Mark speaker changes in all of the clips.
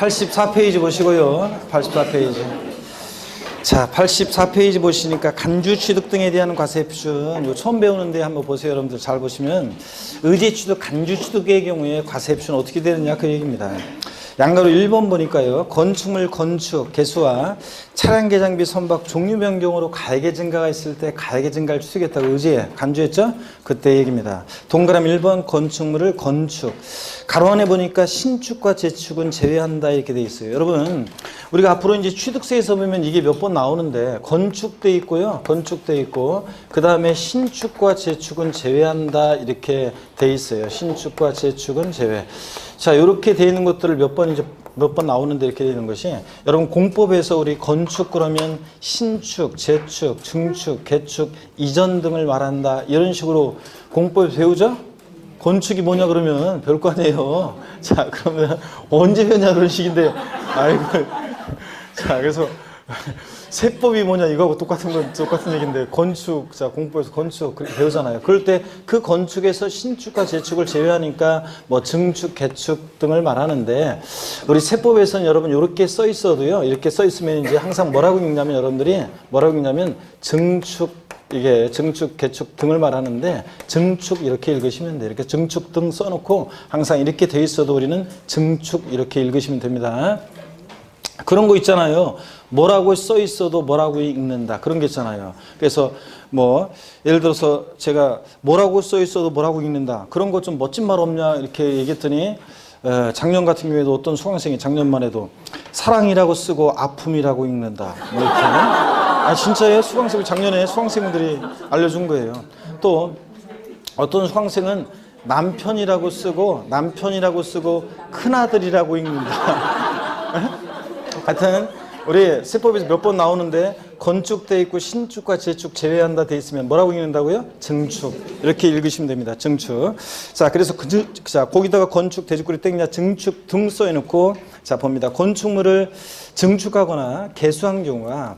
Speaker 1: 84페이지 보시고요. 84페이지. 자, 84페이지 보시니까 간주 취득 등에 대한 과세 표준 이거 처음 배우는데 한번 보세요. 여러분들 잘 보시면 의제 취득, 간주 취득의 경우에 과세 표준 어떻게 되느냐 그 얘기입니다. 양가로 1번 보니까요. 건축물 건축, 개수와 차량 개장비 선박 종류 변경으로 가액의 증가가 있을 때 가액의 증가를 추측했다고 의제 간주했죠? 그때 얘기입니다. 동그라미 1번 건축물을 건축. 가로 안에 보니까 신축과 재축은 제외한다 이렇게 돼 있어요. 여러분 우리가 앞으로 이제 취득세에서 보면 이게 몇 번 나오는데 건축돼 있고요. 건축돼 있고 그 다음에 신축과 재축은 제외한다 이렇게 돼 있어요. 신축과 재축은 제외. 자, 이렇게 돼 있는 것들을 몇 번 나오는데 이렇게 되는 것이 여러분 공법에서 우리 건축 그러면 신축, 재축, 증축, 개축, 이전 등을 말한다 이런 식으로 공법에서 배우죠? 건축이 뭐냐 그러면 별거 아니에요. 자, 그러면 언제 배우냐 그런 식인데 아이고. 자, 그래서 세법이 뭐냐 이거하고 똑같은 얘기인데 건축, 자 공부에서 건축 그렇게 배우잖아요. 그럴 때 그 건축에서 신축과 재축을 제외하니까 뭐 증축, 개축 등을 말하는데 우리 세법에서는 여러분 이렇게 써 있어도요. 이렇게 써 있으면 이제 항상 뭐라고 읽냐면 여러분들이 뭐라고 읽냐면 증축 이게 증축, 개축 등을 말하는데 증축 이렇게 읽으시면 돼요. 이렇게 증축 등 써놓고 항상 이렇게 돼 있어도 우리는 증축 이렇게 읽으시면 됩니다. 그런 거 있잖아요. 뭐라고 써 있어도 뭐라고 읽는다. 그런 게 있잖아요. 그래서 뭐 예를 들어서 제가 뭐라고 써 있어도 뭐라고 읽는다. 그런 거 좀 멋진 말 없냐 이렇게 얘기했더니 작년 같은 경우에도 어떤 수강생이 작년만 해도 사랑이라고 쓰고 아픔이라고 읽는다. 뭐 이렇게. 아 진짜예요. 작년에 수강생들이 알려준 거예요. 또 어떤 수강생은 남편이라고 쓰고 큰아들이라고 읽는다. 하여튼 우리 세법에서 몇 번 나오는데 건축돼 있고 신축과 재축 제외한다 돼 있으면 뭐라고 읽는다고요? 증축 이렇게 읽으시면 됩니다. 증축. 자 그래서 자 거기다가 건축 대축구리 땡냐 증축 등 써놓고 자 봅니다. 건축물을 증축하거나 개수한 경우가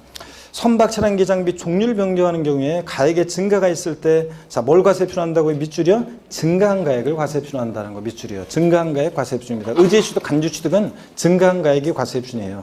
Speaker 1: 선박 차량 개장비 종류를 변경하는 경우에 가액의 증가가 있을 때 자 뭘 과세 표준한다고요? 밑줄이요? 증가한 가액을 과세 표준한다는 거 밑줄이요. 증가한 가액 과세 표준입니다. 의제 취득, 간주 취득은 증가한 가액이 과세 표준이에요.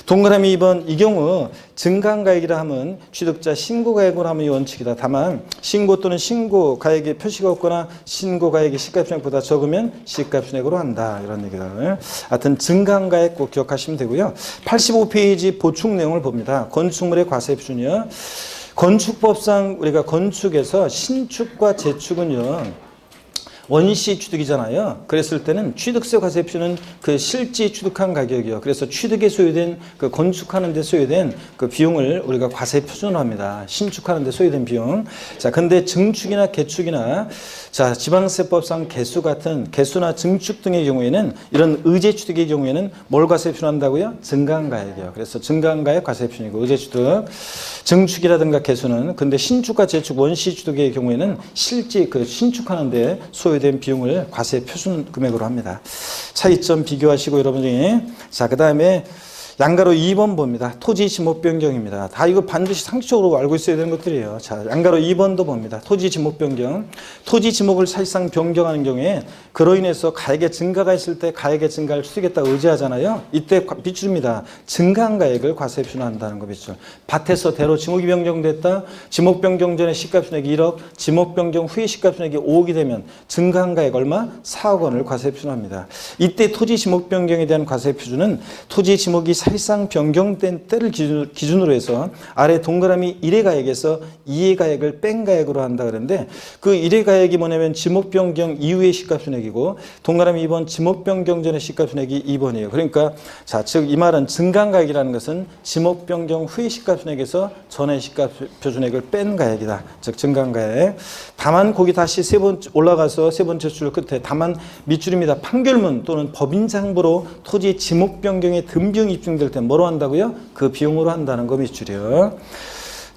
Speaker 1: 동그라미 2번 이 경우 증가한 가액이라 하면 취득자 신고 가액으로 하면 이 원칙이다. 다만 신고 또는 신고 가액에 표시가 없거나 신고 가액이 시가 표준액보다 적으면 시가 표준액으로 한다. 이런 얘기다. 하여튼 증가한 가액 꼭 기억하시면 되고요. 85페이지 보충 내용을 봅니다. 건축물의 과세 표준이요. 건축법상 우리가 건축에서 신축과 재축은요. 원시 취득이잖아요. 그랬을 때는 취득세 과세 표준은 그 실제 취득한 가격이요. 그래서 취득에 소요된 그 건축하는 데 소요된 그 비용을 우리가 과세 표준으로 합니다. 신축하는 데 소요된 비용. 자, 근데 증축이나 개축이나 자, 지방세법상 개수나 증축 등의 경우에는 이런 의제 취득의 경우에는 뭘 과세 표준한다고요? 증가한 가액이요. 그래서 증가한 가액 과세 표준이고 의제 취득, 증축이라든가 개수는 근데 신축과 재축 원시 취득의 경우에는 실제 그 신축하는 데 소요된 비용을 과세 표준 금액으로 합니다. 차이점 비교하시고 여러분들이 자, 그다음에 양가로 2번 봅니다. 토지 지목 변경입니다. 다 이거 반드시 상식적으로 알고 있어야 되는 것들이에요. 자, 양가로 2번도 봅니다. 토지 지목 변경. 토지 지목을 사실상 변경하는 경우에 그로 인해서 가액의 증가가 있을 때 가액의 증가를 추측했다고 의지하잖아요. 이때 비추입니다. 증가한 가액을 과세 표준한다는 거 비추. 밭에서 대로 지목이 변경됐다. 지목 변경 전에 시가 표준액이 1억, 지목 변경 후에 시가 표준액이 5억이 되면 증가한 가액 얼마? 4억 원을 과세 표준합니다. 이때 토지 지목 변경에 대한 과세 표준은 토지 지목이 사실상 변경된 때를 기준으로 해서 아래 동그라미 1의 가액에서 2의 가액을 뺀 가액으로 한다 그랬는데 그 1의 가액이 뭐냐면 지목 변경 이후의 시가표준액이고 동그라미 2번 지목 변경 전의 시가표준액이 2번이에요. 그러니까 자, 즉 이 말은 증가한 가액이라는 것은 지목 변경 후의 시가표준액에서 전의 시가표준액을 뺀 가액이다. 즉 증가한 가액. 다만 거기 다시 올라가서 세 번째 줄 끝에 다만 밑줄입니다. 판결문 또는 법인장부로 토지 지목 변경의 등 비용 입증될 때 뭐로 한다고요? 그 비용으로 한다는 거 밑줄이요.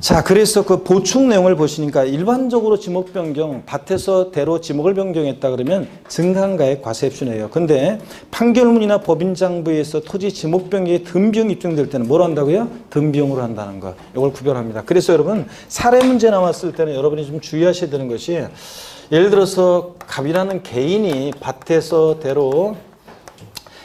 Speaker 1: 자, 그래서 그 보충 내용을 보시니까 일반적으로 지목 변경, 밭에서 대로 지목을 변경했다 그러면 증가한 가액 과세 표준이에요. 근데 판결문이나 법인장부에서 토지 지목 변경의 등 비용 입증될 때는 뭐로 한다고요? 등 비용으로 한다는 거. 이걸 구별합니다. 그래서 여러분 사례 문제 나왔을 때는 여러분이 좀 주의하셔야 되는 것이 예를 들어서 갑이라는 개인이 밭에서 대로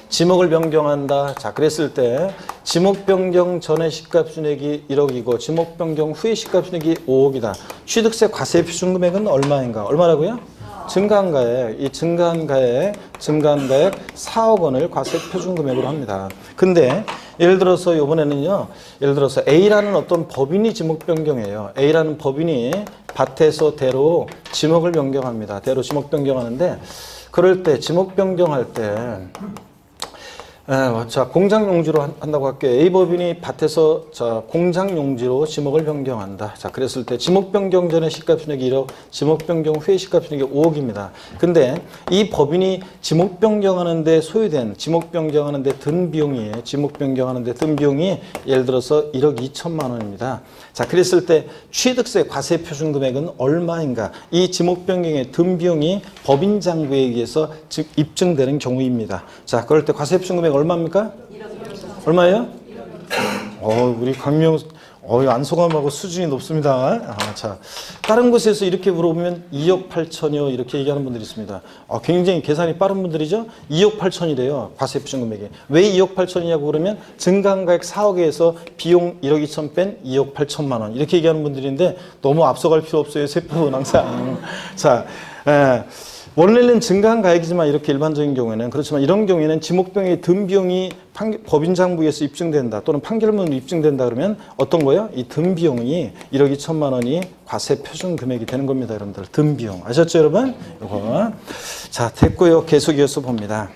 Speaker 1: 지목을 변경한다. 자, 그랬을 때 지목 변경 전에 시가순액이 1억이고 지목 변경 후에 시가순액이 5억이다. 취득세 과세 표준 금액은 얼마인가? 얼마라고요? 증가한 가액, 이 증가한 가액 4억 원을 과세 표준 금액으로 합니다. 근데 예를 들어서 이번에는요, 예를 들어서 A라는 어떤 법인이 지목 변경해요. A라는 법인이 밭에서 대로 지목을 변경합니다. 대로 지목 변경하는데, 그럴 때 지목 변경할 때 자, 공장 용지로 한다고 할게요. A 법인이 밭에서 자, 공장 용지로 지목을 변경한다. 자, 그랬을 때 지목 변경 전에 시가순액이 1억, 지목 변경 후에 시가순액이 5억입니다. 근데 이 법인이 지목 변경하는데 소요된, 지목 변경하는데 든 비용이에요. 지목 변경하는데 든 비용이 예를 들어서 1억 2천만 원입니다. 자, 그랬을 때 취득세 과세 표준 금액은 얼마인가? 이 지목 변경의 든 비용이 법인 장부에 의해서 입증되는 경우입니다. 자, 그럴 때 과세 표준 금액 얼마입니까? 얼마예요? 우리 강명 안소감하고 수준이 높습니다. 자, 다른 곳에서 이렇게 물어보면 2억 8천이요 이렇게 얘기하는 분들이 있습니다. 굉장히 계산이 빠른 분들이죠. 2억 8천이래요. 과세 표준 금액이. 왜 2억 8천이냐고 그러면 증가한 가액 4억에서 비용 1억 2천 뺀 2억 8천만 원 이렇게 얘기하는 분들인데 너무 앞서갈 필요 없어요. 세법은 항상. 자, 원래는 증가한 가액이지만 이렇게 일반적인 경우에는 그렇지만 이런 경우에는 지목병의 든 비용이 법인 장부에서 입증된다 또는 판결문으로 입증된다 그러면 어떤 거예요? 이 든 비용이 1억 2천만 원이 과세 표준 금액이 되는 겁니다. 여러분들 든 비용 아셨죠 여러분? 이거 자 됐고요. 계속 이어서 봅니다.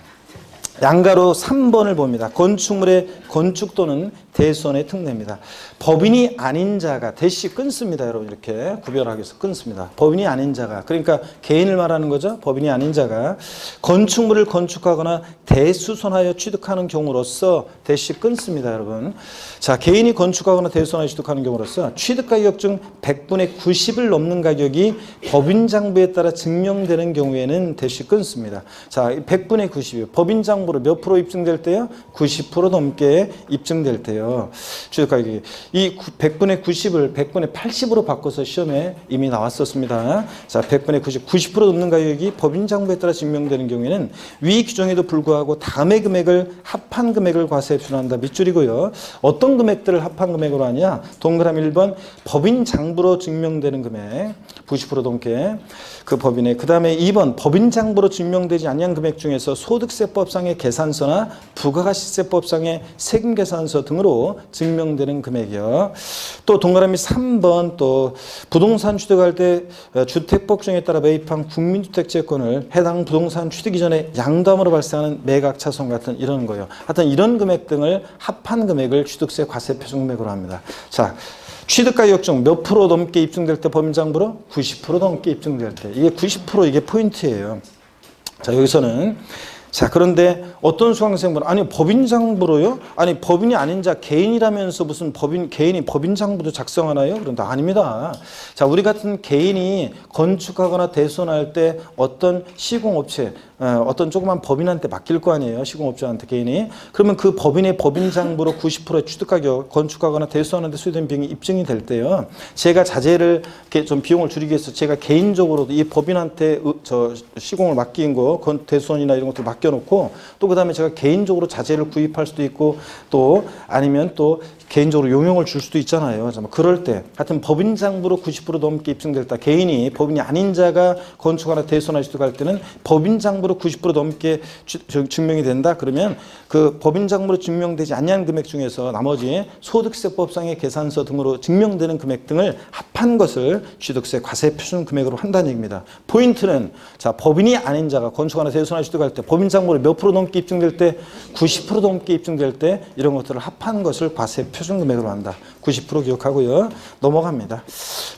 Speaker 1: 양가로 3번을 봅니다. 건축물의 건축 또는 대수원의 특례입니다. 법인이 아닌 자가 대시 끊습니다. 여러분 이렇게 구별하기 위해서 끊습니다. 법인이 아닌 자가 그러니까 개인을 말하는 거죠. 법인이 아닌 자가 건축물을 건축하거나 대수선하여 취득하는 경우로서 대시 끊습니다. 여러분 자 개인이 건축하거나 대수선하여 취득하는 경우로서 취득가격 중 100분의 90을 넘는 가격이 법인 장부에 따라 증명되는 경우에는 대시 끊습니다. 자 100분의 90이요. 법인 장부로 몇 프로 입증될 때요? 90% 넘게 입증될 때요. 취득가격이 이 100분의 90을 100분의 80으로 바꿔서 시험에 이미 나왔었습니다. 자, 100분의 90, 90% 넘는 가격이 법인 장부에 따라 증명되는 경우에는 위 규정에도 불구하고 다음의 금액을 합한 금액을 과세에 표준한다. 밑줄이고요. 어떤 금액들을 합한 금액으로 하냐? 동그라미 1번 법인 장부로 증명되는 금액 90% 넘게 그 법인의 그 다음에 2번 법인 장부로 증명되지 아니한 금액 중에서 소득세법상의 계산서나 부가가치세법상의 세금계산서 등으로 증명되는 금액이요. 또 동그라미 3번 또 부동산 취득할 때 주택법정에 따라 매입한 국민주택채권을 해당 부동산 취득 이전에 양도함으로 발생하는 매각차손 같은 이런 거예요. 하여튼 이런 금액 등을 합한 금액을 취득세 과세 표준 금액으로 합니다. 자. 취득가격 중 몇 프로 넘게 입증될 때 법인장부로 90% 넘게 입증될 때 이게 90% 이게 포인트예요. 자 여기서는 자 그런데 어떤 수강생분은 아니 법인장부로요? 아니 법인이 아닌 자 개인이라면서 무슨 개인이 법인장부도 작성하나요? 그런데 아닙니다. 자 우리 같은 개인이 건축하거나 대손할 때 어떤 시공업체 어떤 조그만 법인한테 맡길 거 아니에요. 시공업자한테 개인이. 그러면 그 법인의 법인장부로 90%의 취득가격 건축하거나 대수하는데 소요된 비용이 입증이 될 때요. 제가 자재를 좀 비용을 줄이기 위해서 제가 개인적으로도 이 법인한테 저 시공을 맡긴 거 대수원이나 이런 것들 맡겨놓고 또 그다음에 제가 개인적으로 자재를 구입할 수도 있고 또 아니면 또 개인적으로 용역을 줄 수도 있잖아요. 그럴 때 하여튼 법인장부로 90% 넘게 입증될 때 개인이 법인이 아닌 자가 건축하거나 대수나 취득할 때는 법인장부로 90% 넘게 증명이 된다. 그러면 그 법인장부로 증명되지 않는 금액 중에서 나머지 소득세법상의 계산서 등으로 증명되는 금액 등을 합한 것을 취득세 과세 표준 금액으로 한다는 얘기입니다. 포인트는 자 법인이 아닌 자가 건축하거나 대수나 취득할 때 법인장부로 몇 프로 넘게 입증될 때 90% 넘게 입증될 때 이런 것들을 합한 것을 과세 표준 금액으로 한다. 90% 기억하고요. 넘어갑니다.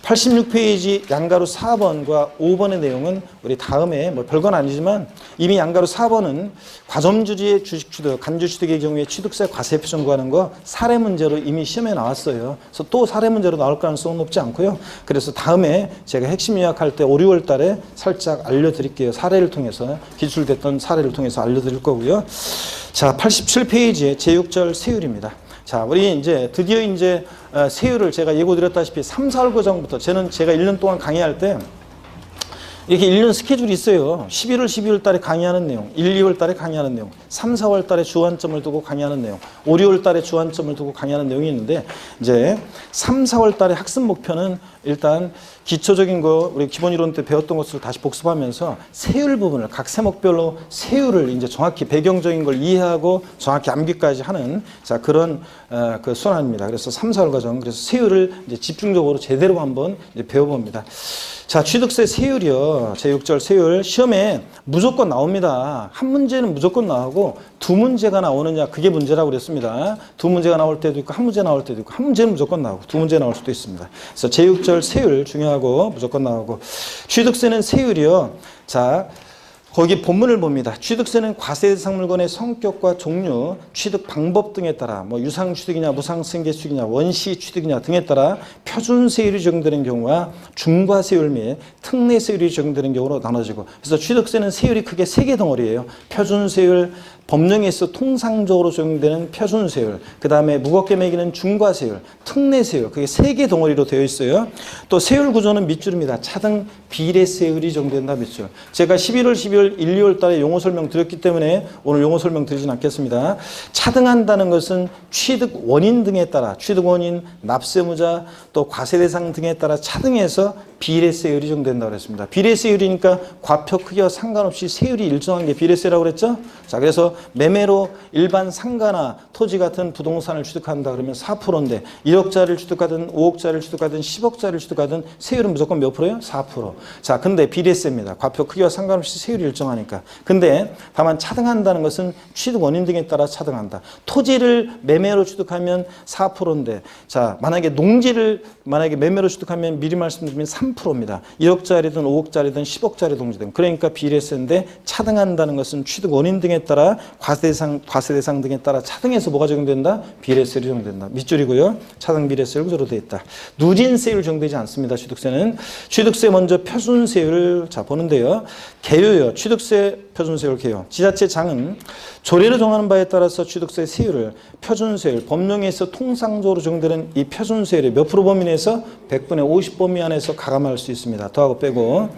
Speaker 1: 86페이지 양가로 4번과 5번의 내용은 우리 다음에 뭐 별건 아니지만 이미 양가로 4번은 과점주지의 주식 취득, 간주 취득의 경우에 취득세 과세 표준 구하는 거 사례 문제로 이미 시험에 나왔어요. 그래서 또 사례 문제로 나올 가능성은 높지 않고요. 그래서 다음에 제가 핵심 요약할 때 5, 6월 달에 살짝 알려드릴게요. 사례를 통해서 기술됐던 사례를 통해서 알려드릴 거고요. 자, 87페이지에 제6절 세율입니다. 자, 우리 이제 드디어 이제 세율을 제가 예고드렸다시피 3, 4월 과정부터 제가 1년 동안 강의할 때 이렇게 1년 스케줄이 있어요. 11월, 12월 달에 강의하는 내용, 1, 2월 달에 강의하는 내용, 3, 4월 달에 주안점을 두고 강의하는 내용, 5, 6월 달에 주안점을 두고 강의하는 내용이 있는데 이제 3, 4월 달에 학습 목표는 일단 기초적인 거 우리 기본 이론 때 배웠던 것을 다시 복습하면서 세율 부분을 각 세목별로 세율을 이제 정확히 배경적인 걸 이해하고 정확히 암기까지 하는 자 그런 그 순환입니다. 그래서 3, 4월 과정 그래서 세율을 이제 집중적으로 제대로 한번 이제 배워봅니다. 자, 취득세 세율이요. 제6절 세율 시험에 무조건 나옵니다. 한 문제는 무조건 나오고 두 문제가 나오느냐 그게 문제라고 그랬습니다. 두 문제가 나올 때도 있고 한 문제 나올 때도 있고 한 문제는 무조건 나오고 두 문제 나올 수도 있습니다. 그래서 제6절 세율 중요하고 무조건 나오고 취득세는 세율이요. 자, 거기 본문을 봅니다. 취득세는 과세 대상 물건의 성격과 종류, 취득 방법 등에 따라 뭐 유상 취득이냐 무상 승계 취득이냐 원시 취득이냐 등에 따라 표준 세율이 적용되는 경우와 중과 세율 및 특례 세율이 적용되는 경우로 나눠지고 그래서 취득세는 세율이 크게 세 개 덩어리예요. 표준 세율, 법령에 있어 통상적으로 적용되는 표준 세율, 그 다음에 무겁게 매기는 중과 세율, 특례 세율, 그게 세 개 덩어리로 되어 있어요. 또 세율 구조는 밑줄입니다. 차등 비례 세율이 적용된다 밑줄. 제가 11월, 12월, 1, 2월 달에 용어 설명 드렸기 때문에 오늘 용어 설명 드리진 않겠습니다. 차등한다는 것은 취득 원인 등에 따라 취득 원인, 납세무자, 또 과세 대상 등에 따라 차등해서 비례세율이 적용된다고 그랬습니다. 비례세율이니까 과표 크기와 상관없이 세율이 일정한 게 비례세라고 그랬죠? 자, 그래서 매매로 일반 상가나 토지 같은 부동산을 취득한다 그러면 4%인데 1억짜리를 취득하든 5억짜리를 취득하든 10억짜리를 취득하든 세율은 무조건 몇 프로예요? 4%. 자, 근데 비례세입니다. 과표 크기와 상관없이 세율이 일정하니까. 근데 다만 차등한다는 것은 취득 원인 등에 따라 차등한다. 토지를 매매로 취득하면 4%인데 자, 만약에 농지를 만약에 매매로 취득하면 미리 말씀드리면 3%입니다. 1억짜리든 5억짜리든 10억짜리 동지든 그러니까 비례세인데 차등한다는 것은 취득 원인 등에 따라 과세 대상 등에 따라 차등해서 뭐가 적용된다? 비례세율이 적용된다. 밑줄이고요. 차등 비례세율 구조로 되어 있다. 누진세율 적용되지 않습니다. 취득세는. 취득세 먼저 표준세율을 자 보는데요. 개요요. 취득세 표준세율 개요. 지자체장은 조례로 정하는 바에 따라서 취득세 세율을 표준세율, 법령에 있어 통상적으로 적용되는 이 표준세율의 몇 프로 범위 내에서 100분의 50 범위 안에서 가감할 수 있습니다. 더하고 빼고.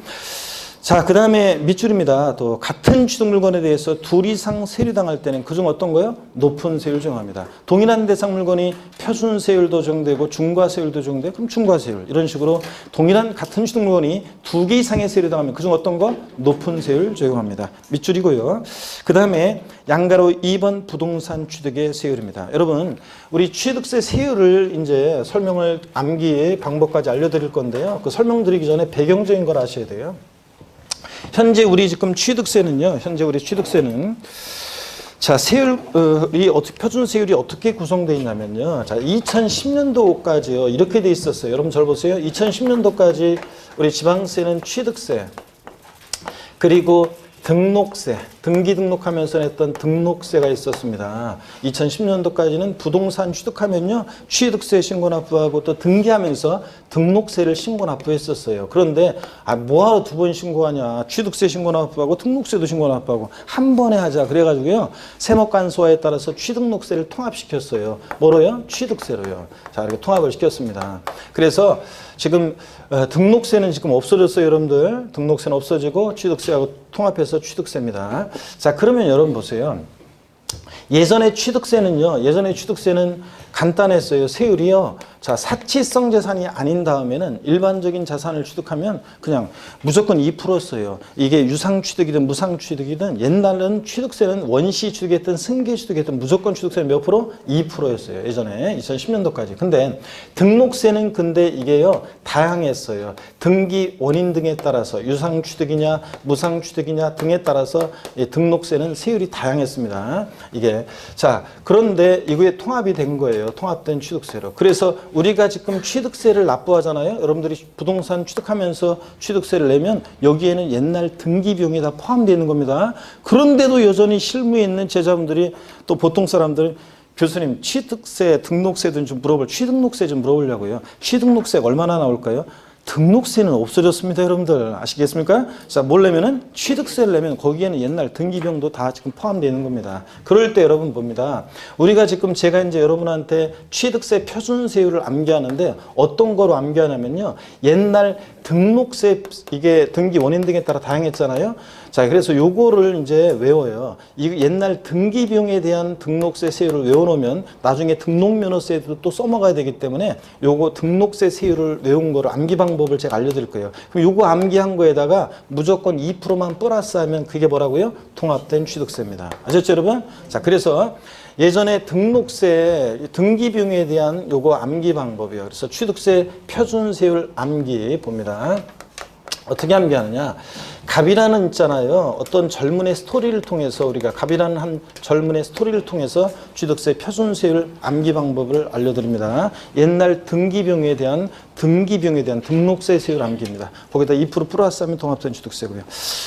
Speaker 1: 자, 그 다음에 밑줄입니다. 또 같은 취득 물건에 대해서 둘 이상 세율이 당할 때는 그중 어떤 거요? 높은 세율 적용합니다. 동일한 대상 물건이 표준 세율도 적용되고 중과 세율도 적용되고 그럼 중과 세율 이런 식으로 동일한 같은 취득 물건이 두 개 이상의 세율이 당하면 그중 어떤 거? 높은 세율 적용합니다. 밑줄이고요. 그 다음에 양가로 2번 부동산 취득의 세율입니다. 여러분 우리 취득세 세율을 이제 설명을 암기의 방법까지 알려드릴 건데요. 그 설명드리기 전에 배경적인 걸 아셔야 돼요. 현재 우리 지금 취득세는요. 현재 우리 취득세는 자 세율이 어떻게 표준 세율이 어떻게 구성되어 있냐면요. 자 2010년도까지요. 이렇게 돼 있었어요. 여러분 잘 보세요. 2010년도까지 우리 지방세는 취득세 그리고 등록세, 등기 등록하면서 냈던 등록세가 있었습니다. 2010년도까지는 부동산 취득하면요. 취득세 신고 납부하고 또 등기하면서 등록세를 신고 납부했었어요. 그런데 뭐하러 두 번 신고하냐. 취득세 신고 납부하고 등록세도 신고 납부하고 한 번에 하자. 그래가지고요. 세목간소화에 따라서 취등록세를 통합시켰어요. 뭐로요? 취득세로요. 자, 이렇게 통합을 시켰습니다. 그래서 지금 등록세는 지금 없어졌어요, 여러분들. 등록세는 없어지고 취득세하고 통합해서 취득세입니다. 자, 그러면 여러분 보세요. 예전에 취득세는 간단했어요. 세율이요. 자, 사치성 재산이 아닌 다음에는 일반적인 자산을 취득하면 그냥 무조건 2%였어요. 이게 유상 취득이든 무상 취득이든 옛날은 취득세는 원시 취득이든 승계 취득이든 무조건 취득세는 몇 프로? 2%였어요. 예전에 2010년도까지. 근데 등록세는 근데 이게요. 다양했어요. 등기 원인 등에 따라서 유상 취득이냐 무상 취득이냐 등에 따라서 등록세는 세율이 다양했습니다. 이게 자, 그런데 이거에 통합이 된 거예요. 통합된 취득세로. 그래서 우리가 지금 취득세를 납부하잖아요. 여러분들이 부동산 취득하면서 취득세를 내면 여기에는 옛날 등기 비용이 다 포함되어 있는 겁니다. 그런데도 여전히 실무에 있는 제자분들이 또 보통 사람들 교수님 취득세, 등록세 좀 취등록세 좀 물어보려고요. 취등록세가 얼마나 나올까요? 등록세는 없어졌습니다, 여러분들. 아시겠습니까? 자, 뭘 내면은 취득세를 내면 거기에는 옛날 등기비용도 다 지금 포함되어 있는 겁니다. 그럴 때 여러분 봅니다. 우리가 지금 제가 이제 여러분한테 취득세 표준세율을 암기하는데 어떤 거로 암기하냐면요. 옛날 등록세, 이게 등기 원인 등에 따라 다양했잖아요. 자, 그래서 요거를 이제 외워요. 이 옛날 등기비용에 대한 등록세 세율을 외워놓으면 나중에 등록면허세도 또 써먹어야 되기 때문에 요거 등록세 세율을 외운 거를 암기 방법을 제가 알려드릴 거예요. 그럼 요거 암기한 거에다가 무조건 2%만 플러스하면 그게 뭐라고요? 통합된 취득세입니다. 아셨죠, 여러분? 자, 그래서 예전에 등록세, 등기비용에 대한 요거 암기 방법이에요. 그래서 취득세 표준세율 암기 봅니다. 어떻게 암기하느냐? 갑이라는 있잖아요. 어떤 젊은의 스토리를 통해서 우리가 갑이라는 한 젊은의 스토리를 통해서 취득세 표준세율 암기 방법을 알려드립니다. 옛날 등기비용에 대한 등록세 세율 암기입니다. 거기다 2% 플러스하면 통합된 취득세고요.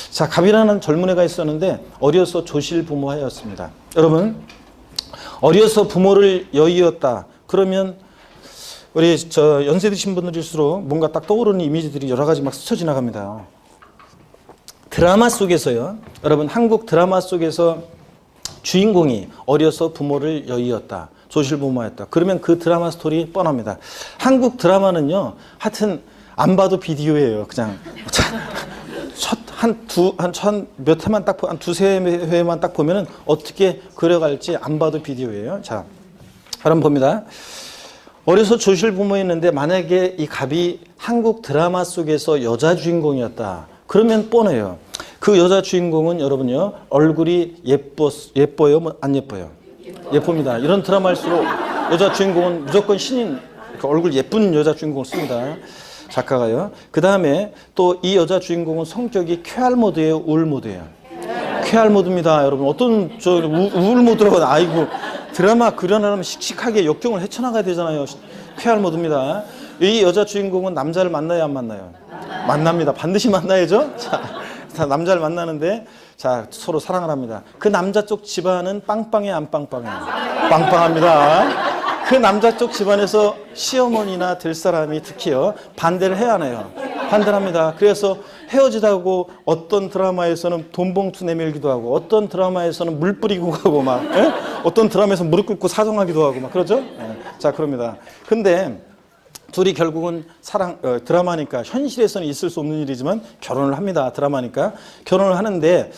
Speaker 1: 자, 갑이라는 젊은애가 있었는데 어려서 조실 부모하였습니다. 여러분, 어려서 부모를 여의었다. 그러면 우리 연세 드신 분들일수록 뭔가 딱 떠오르는 이미지들이 여러 가지 막 스쳐 지나갑니다. 드라마 속에서요. 여러분, 한국 드라마 속에서 주인공이 어려서 부모를 여의었다. 조실부모였다. 그러면 그 드라마 스토리 뻔합니다. 한국 드라마는요. 하여튼 안 봐도 비디오예요. 그냥 몇 회만 딱 한 두세 회만 딱 보면은 어떻게 그려갈지 안 봐도 비디오예요. 자, 여러분 봅니다. 어려서 조실부모였는데 만약에 이 갑이 한국 드라마 속에서 여자 주인공이었다. 그러면 뻔해요. 그 여자 주인공은 여러분요. 얼굴이 예뻐요? 안 예뻐요? 예쁩니다. 이런 드라마일수록 여자 주인공은 무조건 신인, 얼굴 예쁜 여자 주인공을 씁니다. 작가가요. 그 다음에 또 이 여자 주인공은 성격이 쾌활 모드예요? 우울 모드예요? 쾌활 모드입니다. 여러분 어떤 우울 모드라고 아이고 드라마 그려내려면 씩씩하게 역경을 헤쳐나가야 되잖아요. 쾌활 모드입니다. 이 여자 주인공은 남자를 만나요? 안 만나요? 만납니다. 반드시 만나야죠. 자, 남자를 만나는데 자 서로 사랑을 합니다. 그 남자 쪽 집안은 빵빵해 안 빵빵해요? 빵빵합니다. 그 남자 쪽 집안에서 시어머니나 될 사람이 특히요 반대를 해야 하나요? 반대를 합니다. 그래서 헤어지다고 어떤 드라마에서는 돈봉투 내밀기도 하고 어떤 드라마에서는 물 뿌리고 가고 막 어떤 드라마에서 무릎 꿇고 사정하기도 하고 막 그러죠? 자 그럽니다. 근데 둘이 결국은 드라마니까 현실에서는 있을 수 없는 일이지만 결혼을 합니다. 드라마니까 결혼을 하는데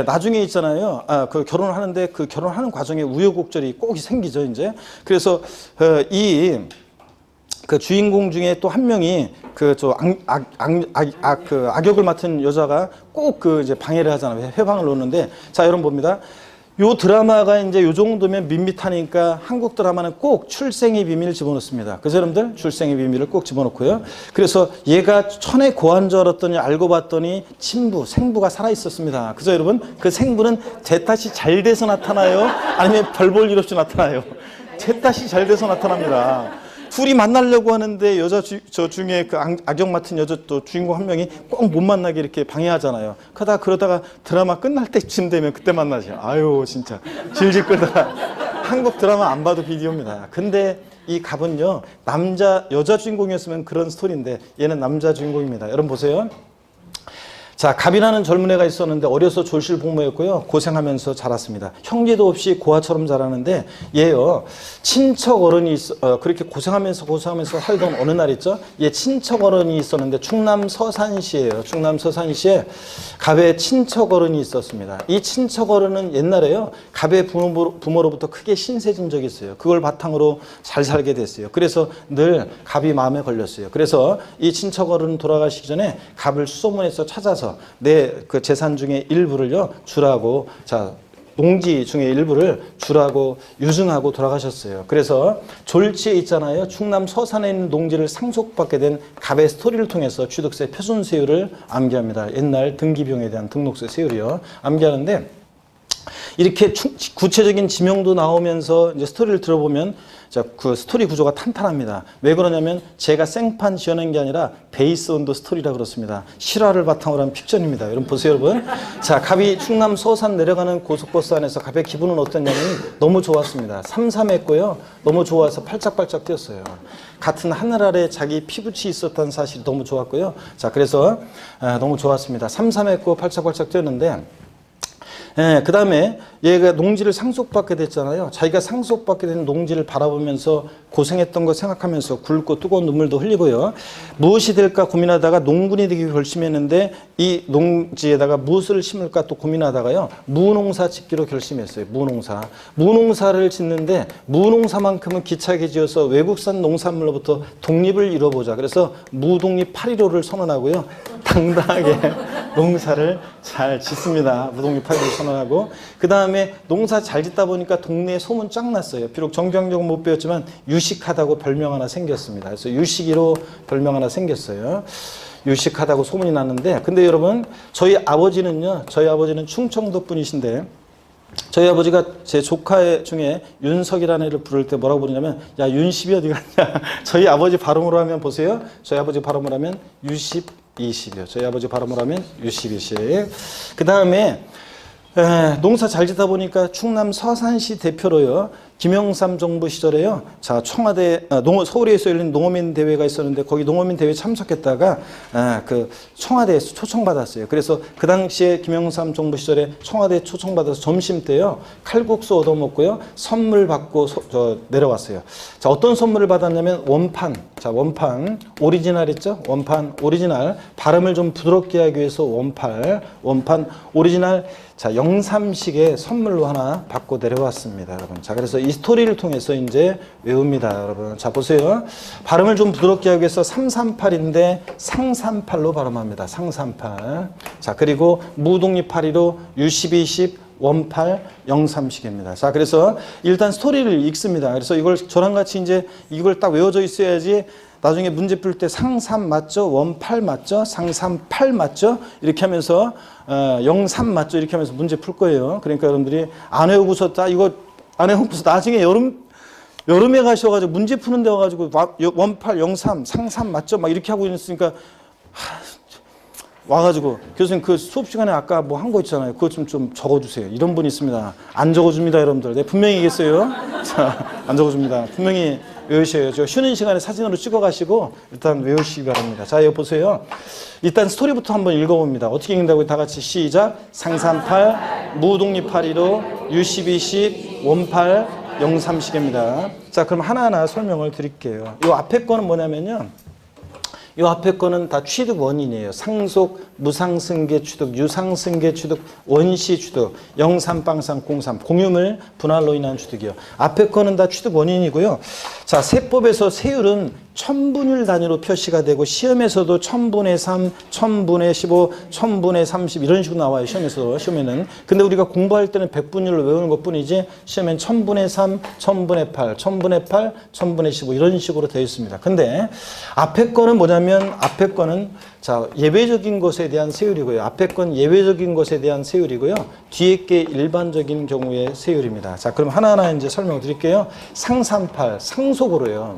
Speaker 1: 나중에 있잖아요. 그 결혼을 하는데 그 결혼하는 과정에 우여곡절이 꼭 생기죠. 이제 그래서 그 주인공 중에 또 한 명이 악역을 맡은 여자가 꼭 이제 방해를 하잖아요. 회방을 놓는데 자 여러분 봅니다. 요 드라마가 이제 요 정도면 밋밋하니까 한국 드라마는 꼭 출생의 비밀을 집어넣습니다. 그래서 여러분들 출생의 비밀을 꼭 집어넣고요. 그래서 얘가 천의 고아인 줄 알았더니 알고 봤더니 생부가 살아 있었습니다. 그래서 여러분 그 생부는 제 탓이 잘 돼서 나타나요? 아니면 별 볼 일 없이 나타나요? 제 탓이 잘 돼서 나타납니다. 둘이 만나려고 하는데 저 중에 그 악역 맡은 여자 또 주인공 한 명이 꼭 못 만나게 이렇게 방해하잖아요. 그러다가 드라마 끝날 때쯤 되면 그때 만나죠. 아유 진짜 질질 끌다가 한국 드라마 안 봐도 비디오입니다. 근데 이 갑은요 여자 주인공이었으면 그런 스토리인데 얘는 남자 주인공입니다. 여러분 보세요. 자, 갑이라는 젊은 애가 있었는데 어려서 졸실부모였고요. 고생하면서 자랐습니다. 형제도 없이 고아처럼 자라는데 얘요. 친척 어른이 그렇게 고생하면서 살던 어느 날 있죠. 얘 친척 어른이 있었는데 충남 서산시예요. 충남 서산시에 갑의 친척 어른이 있었습니다. 이 친척 어른은 옛날에요. 갑의 부모로부터 크게 신세진 적이 있어요. 그걸 바탕으로 잘 살게 됐어요. 그래서 늘 갑이 마음에 걸렸어요. 그래서 이 친척 어른 돌아가시기 전에 갑을 수소문해서 찾아서 내 그 재산 중에 일부를요 주라고 농지 중에 일부를 주라고 유증하고 돌아가셨어요. 그래서 졸지에 있잖아요. 충남 서산에 있는 농지를 상속받게 된 갑의 스토리를 통해서 취득세 표준세율을 암기합니다. 옛날 등기비용에 대한 등록세 세율이요. 암기하는데 이렇게 구체적인 지명도 나오면서 이제 스토리를 들어보면 자, 그 스토리 구조가 탄탄합니다. 왜 그러냐면 제가 생판 지어낸 게 아니라 베이스 온더 스토리라 그렇습니다. 실화를 바탕으로 한 픽션입니다. 여러분 보세요, 여러분. 자, 갑이 충남 서산 내려가는 고속버스 안에서 갑의 기분은 어땠냐면 너무 좋았습니다. 삼삼했고요. 너무 좋아서 팔짝팔짝 뛰었어요. 같은 하늘 아래 자기 피부치 있었다는 사실이 너무 좋았고요. 자, 그래서 너무 좋았습니다. 삼삼했고 팔짝팔짝 뛰었는데 예, 그 다음에 얘가 농지를 상속받게 됐잖아요. 자기가 상속받게 된 농지를 바라보면서 고생했던 거 생각하면서 굵고 뜨거운 눈물도 흘리고요. 무엇이 될까 고민하다가 농군이 되기 결심했는데 이 농지에다가 무엇을 심을까 또 고민하다가요. 무농사 짓기로 결심했어요. 무농사. 무농사를 짓는데 무농사만큼은 기차게 지어서 외국산 농산물로부터 독립을 이뤄보자. 그래서 무독립 8.15를 선언하고요. 당당하게 농사를 잘 짓습니다. 무독립 8.15를 선언하고 그 다음에 농사 잘 짓다 보니까 동네에 소문 쫙 났어요. 비록 정규학력은 못 배웠지만 유식하다고 별명 하나 생겼습니다. 그래서 유식이로 별명 하나 생겼어요. 유식하다고 소문이 났는데 근데 여러분 저희 아버지는 충청도 분이신데 저희 아버지가 제 조카 중에 윤석이라는 애를 부를 때 뭐라고 부르냐면 야 윤십이 어디 갔냐. 저희 아버지 발음으로 하면 보세요. 저희 아버지 발음으로 하면 유십 20이요. 저희 아버지 발음으로 하면 유십 20. 그 다음에 농사 잘 짓다 보니까 충남 서산시 대표로요. 김영삼 정부 시절에요. 자, 청와대 서울에서 열린 농어민 대회가 있었는데 거기 농어민 대회 참석했다가 그 청와대에서 초청받았어요. 그래서 그 당시에 김영삼 정부 시절에 청와대 초청받아서 점심 때요. 칼국수 얻어먹고요. 선물 받고 내려왔어요. 자, 어떤 선물을 받았냐면 원판. 자, 원판 오리지널 있죠? 원판 오리지널 발음을 좀 부드럽게 하기 위해서 원판 오리지널 자, 영삼식의 선물로 하나 받고 내려왔습니다, 여러분. 자, 그래서 이 스토리를 통해서 이제 외웁니다, 여러분. 자, 보세요. 발음을 좀 부드럽게 하기 위해서 338인데 상삼팔로 발음합니다. 상삼팔. 자, 그리고 무독립 8.15, U12, 원팔, 영삼식입니다. 자, 그래서 일단 스토리를 읽습니다. 그래서 이걸 저랑 같이 이제 이걸 딱 외워져 있어야지 나중에 문제 풀 때 상삼 맞죠? 원팔 맞죠? 상삼팔 맞죠? 이렇게 하면서 영삼 맞죠? 이렇게 하면서 문제 풀 거예요. 그러니까 여러분들이 안 외우고서 이거 안 외우고서 나중에 여름에 가셔가지고 문제 푸는 데 와가지고 원팔, 영삼, 상삼 맞죠? 막 이렇게 하고 있으니까 와가지고 교수님 그 수업 시간에 아까 뭐 한 거 있잖아요. 그거 좀 적어주세요. 이런 분이 있습니다. 안 적어줍니다, 여러분들. 네, 분명히 얘기했어요. 자, 안 적어줍니다. 분명히 외우셔요. 저 쉬는 시간에 사진으로 찍어가시고 일단 외우시기 바랍니다. 자, 여기 보세요. 일단 스토리부터 한번 읽어봅니다. 어떻게 읽는다고 다 같이 시작. 상삼팔, 무독립 8.15, U12, 원팔, 영삼식입니다. 자, 그럼 하나하나 설명을 드릴게요. 이 앞에 거는 뭐냐면요. 이 앞에 거는 다 취득 원인이에요. 상속, 무상승계 취득, 유상승계 취득, 원시 취득, 영삼, 빵삼, 공삼, 공유물, 분할로 인한 취득이요. 앞에 거는 다 취득 원인이고요. 자, 세법에서 세율은 천분율 단위로 표시가 되고 시험에서도 천분의 3, 천분의 15, 천분의 30 이런 식으로 나와요. 시험에는. 근데 우리가 공부할 때는 백분율로 외우는 것뿐이지 시험엔 천분의 3, 천분의 8, 천분의 8, 천분의 15 이런 식으로 되어 있습니다. 근데 앞에 거는 뭐냐면 앞에 거는 자, 예외적인 것에 대한 세율이고요. 앞에 건 예외적인 것에 대한 세율이고요. 뒤에 게 일반적인 경우의 세율입니다. 자, 그럼 하나하나 이제 설명 드릴게요. 상삼팔, 상속으로요.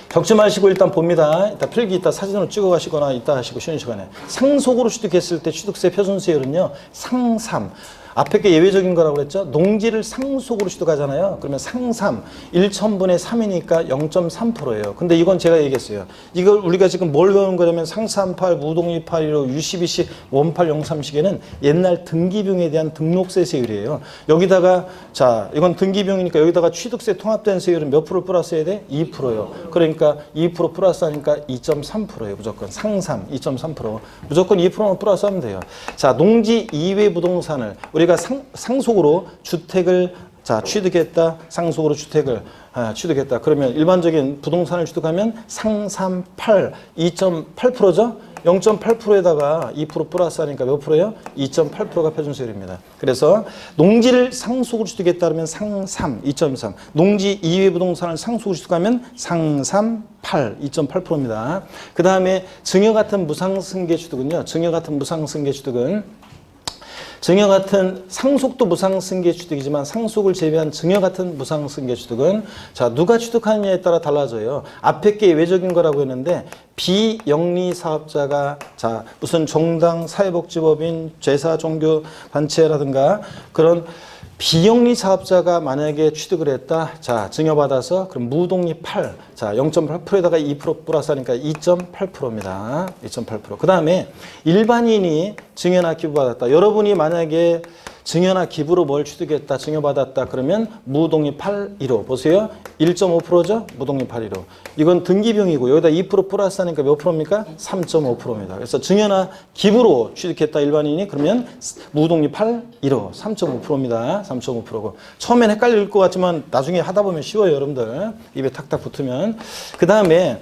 Speaker 1: 적지 마시고 일단 봅니다. 이따 필기 이따 사진으로 찍어 가시거나 이따 하시고 쉬는 시간에. 상속으로 취득했을 때 취득세 표준세율은요. 상삼. 앞에 게 예외적인 거라고 그랬죠. 농지를 상속으로 취득하잖아요. 그러면 상삼 1천분의 3이니까 0.3%예요. 근데 이건 제가 얘기했어요. 이걸 우리가 지금 뭘 배우는 거냐면 상삼팔, 무독립 8.15, U12식, 원팔, 영삼식에는 옛날 등기비용에 대한 등록세 세율이에요. 여기다가 자 이건 등기비용이니까 여기다가 취득세 통합된 세율은 몇 프로 플러스해야 돼? 2%요. 그러니까 2% 플러스 하니까 2.3%예요. 무조건 상삼 2.3%. 무조건 2%만 플러스 하면 돼요. 자, 농지 이외 부동산을 우리가 상속으로 주택을 자 취득했다. 상속으로 주택을 취득했다. 그러면 일반적인 부동산을 취득하면 상삼팔 2.8%죠. 0.8%에다가 2% 플러스 하니까 몇 프로예요? 2.8%가 표준세율입니다. 그래서 농지를 상속으로 취득했다 그러면 상삼 2.3. 농지 이외 부동산을 상속으로 취득하면 상삼8 2.8%입니다. 그 다음에 증여 같은 무상승계 취득은요. 증여 같은 무상승계 취득은 증여 같은 상속도 무상승계 취득이지만 상속을 제외한 증여 같은 무상승계 취득은 자 누가 취득하느냐에 따라 달라져요. 앞에 게 외적인 거라고 했는데 비영리 사업자가 자 무슨 정당, 사회복지법인, 제사, 종교 단체라든가 그런 비영리 사업자가 만약에 취득을 했다. 자, 증여받아서 그럼 무독립 8. 자, 0.8%에다가 2% 플러스 하니까 2.8%입니다. 2.8%. 그다음에 일반인이 증여나 기부받았다. 여러분이 만약에 증여나 기부로 뭘 취득했다, 증여받았다 그러면 무독립 8, 1호. 보세요. 1.5%죠? 무독립 8, 1호. 이건 등기비용이고 여기다 2% 플러스 하니까 몇 프로입니까? 3.5%입니다. 그래서 증여나 기부로 취득했다 일반인이 그러면 무독립 8, 1호. 3.5%입니다. 3.5%고. 처음엔 헷갈릴 것 같지만 나중에 하다 보면 쉬워요, 여러분들. 입에 탁탁 붙으면. 그다음에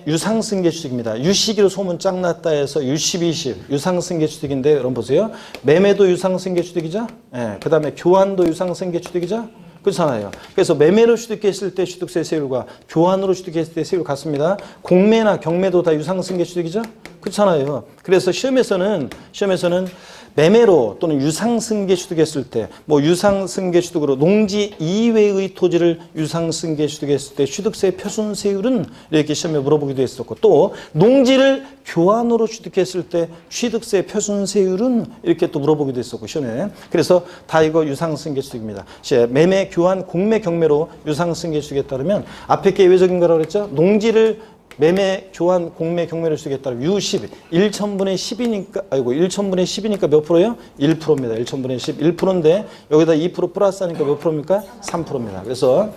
Speaker 1: 유상승계 취득입니다. 유시기로 소문 짱 났다 해서 유십20 유상승계 취득인데 여러분 보세요. 매매도 유상승계 취득이죠. 예. 그다음에 교환도 유상승계 취득이죠. 그렇잖아요. 그래서 매매로 취득했을 때 취득세 세율과 교환으로 취득했을 때 세율 같습니다. 공매나 경매도 다 유상승계 취득이죠. 그렇잖아요. 그래서 시험에서는 매매로 또는 유상승계 취득했을 때 뭐 유상승계 취득으로 농지 이외의 토지를 유상승계 취득했을 때 취득세 표준세율은 이렇게 시험에 물어보기도 했었고 또 농지를 교환으로 취득했을 때 취득세 표준세율은 이렇게 또 물어보기도 했었고 시험에 그래서 다 이거 유상승계 취득입니다. 매매, 교환, 공매, 경매로 유상승계 취득에 따르면 앞에 게 예외적인 거라고 그랬죠. 농지를 매매, 교환, 공매, 경매를 쓰겠다. U10, 1,000분의 10이니까, 1,000분의 10이니까 몇 프로예요? 1%입니다. 1,000분의 10, 1%인데, 여기다 2% 플러스 하니까 몇 프로입니까? 3%입니다. 그래서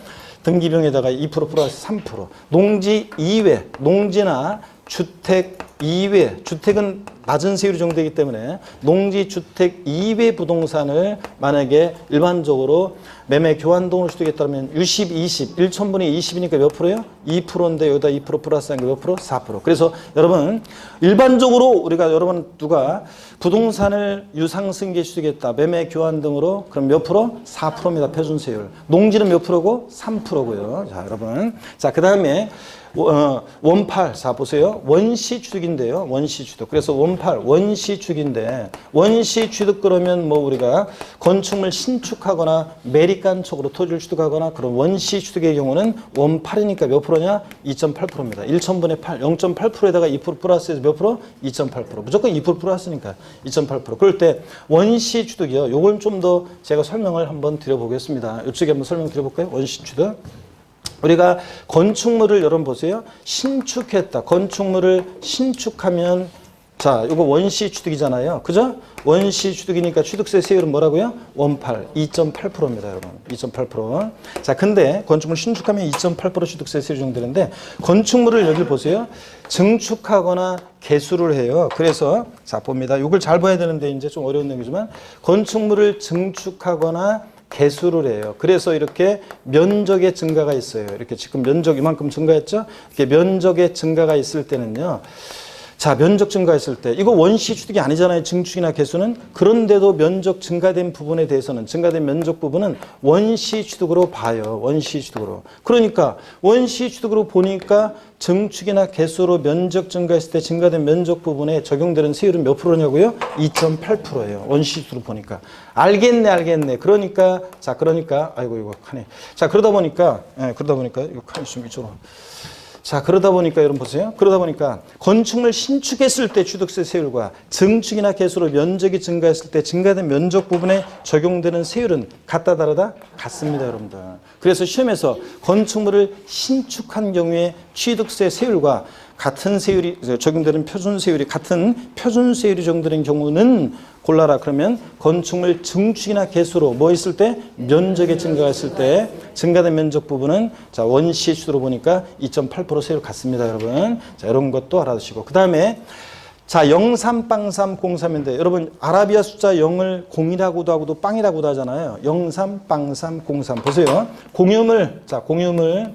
Speaker 1: 등기비용에다가 2% 플러스 3%. 농지 이외, 농지나 주택 이외, 주택은 낮은 세율이 정되기 때문에 농지, 주택 이외 부동산을 만약에 일반적으로 매매 교환 등으로 취득했다면 U10, 20, 1,000분의 20이니까 몇 프로예요? 2%인데 여기다 2% 플러스 하니까 몇 프로? 4%. 그래서 여러분 일반적으로 우리가 여러분 누가 부동산을 유상승계 취득했다. 매매 교환 등으로 그럼 몇 프로? 4%입니다. 표준세율. 농지는 몇 프로고? 3%고요. 자, 여러분. 자, 그다음에 원팔, 자 보세요. 원시 취득인데요. 원시 취득. 그래서 원팔, 원시 취득인데 원시 취득 그러면 뭐 우리가 건축물 신축하거나 매립간척으로 토지를 취득하거나 그런 원시 취득의 경우는 원팔이니까 몇 프로냐? 2.8%입니다. 1,000분의 8, 0.8%에다가 2% 플러스해서 몇 프로? 2.8%. 무조건 2% 플러스니까 2.8%. 그럴 때 원시 취득이요. 요걸 좀 더 제가 설명을 한번 드려보겠습니다. 이쪽에 한번 설명 드려볼까요? 원시 취득. 우리가 건축물을 여러분 보세요. 신축했다. 건축물을 신축하면 자, 이거 원시 취득이잖아요. 그죠? 원시 취득이니까 취득세 세율은 뭐라고요? 원팔, 2.8%입니다, 여러분. 2.8%. 자, 근데 건축물 신축하면 2.8% 취득세 세율이 정되는데 건축물을 여기 보세요. 증축하거나 개수를 해요. 그래서 자, 봅니다. 이걸 잘 봐야 되는데 이제 좀 어려운 내용이지만 건축물을 증축하거나 개수를 해요. 그래서 이렇게 면적의 증가가 있어요. 이렇게 지금 면적 이만큼 증가했죠? 이렇게 면적의 증가가 있을 때는요. 자, 면적 증가했을 때 이거 원시 취득이 아니잖아요. 증축이나 개수는. 그런데도 면적 증가된 부분에 대해서는 증가된 면적 부분은 원시 취득으로 봐요. 원시 취득으로. 그러니까 원시 취득으로 보니까 증축이나 개수로 면적 증가했을 때 증가된 면적 부분에 적용되는 세율은 몇 프로냐고요? 2.8%예요. 원시 취득으로 보니까. 알겠네. 그러니까 아이고 이거 칸이. 자, 그러다 보니까 이거 칸이 좀 이쪽으로. 자, 그러다 보니까 여러분 보세요. 그러다 보니까 건축물 신축했을 때 취득세 세율과 증축이나 개수로 면적이 증가했을 때 증가된 면적 부분에 적용되는 세율은 같다 다르다? 같습니다, 여러분들. 그래서 시험에서 건축물을 신축한 경우에 취득세 세율과 같은 세율이 적용되는 표준세율이 같은 표준세율이 적용되는 경우는 골라라. 그러면 건축물 증축이나 개수로 뭐 있을 때? 면적의 증가가 있을 때 증가된 면적 부분은 자, 원시 취득으로 보니까 2.8% 세율 같습니다, 여러분. 자, 이런 것도 알아두시고. 그 다음에 자, 03빵303인데 여러분 아라비아 숫자 0을 0이라고도 하고도 빵이라고도 하잖아요. 03빵303 보세요. 공유물, 자, 공유물,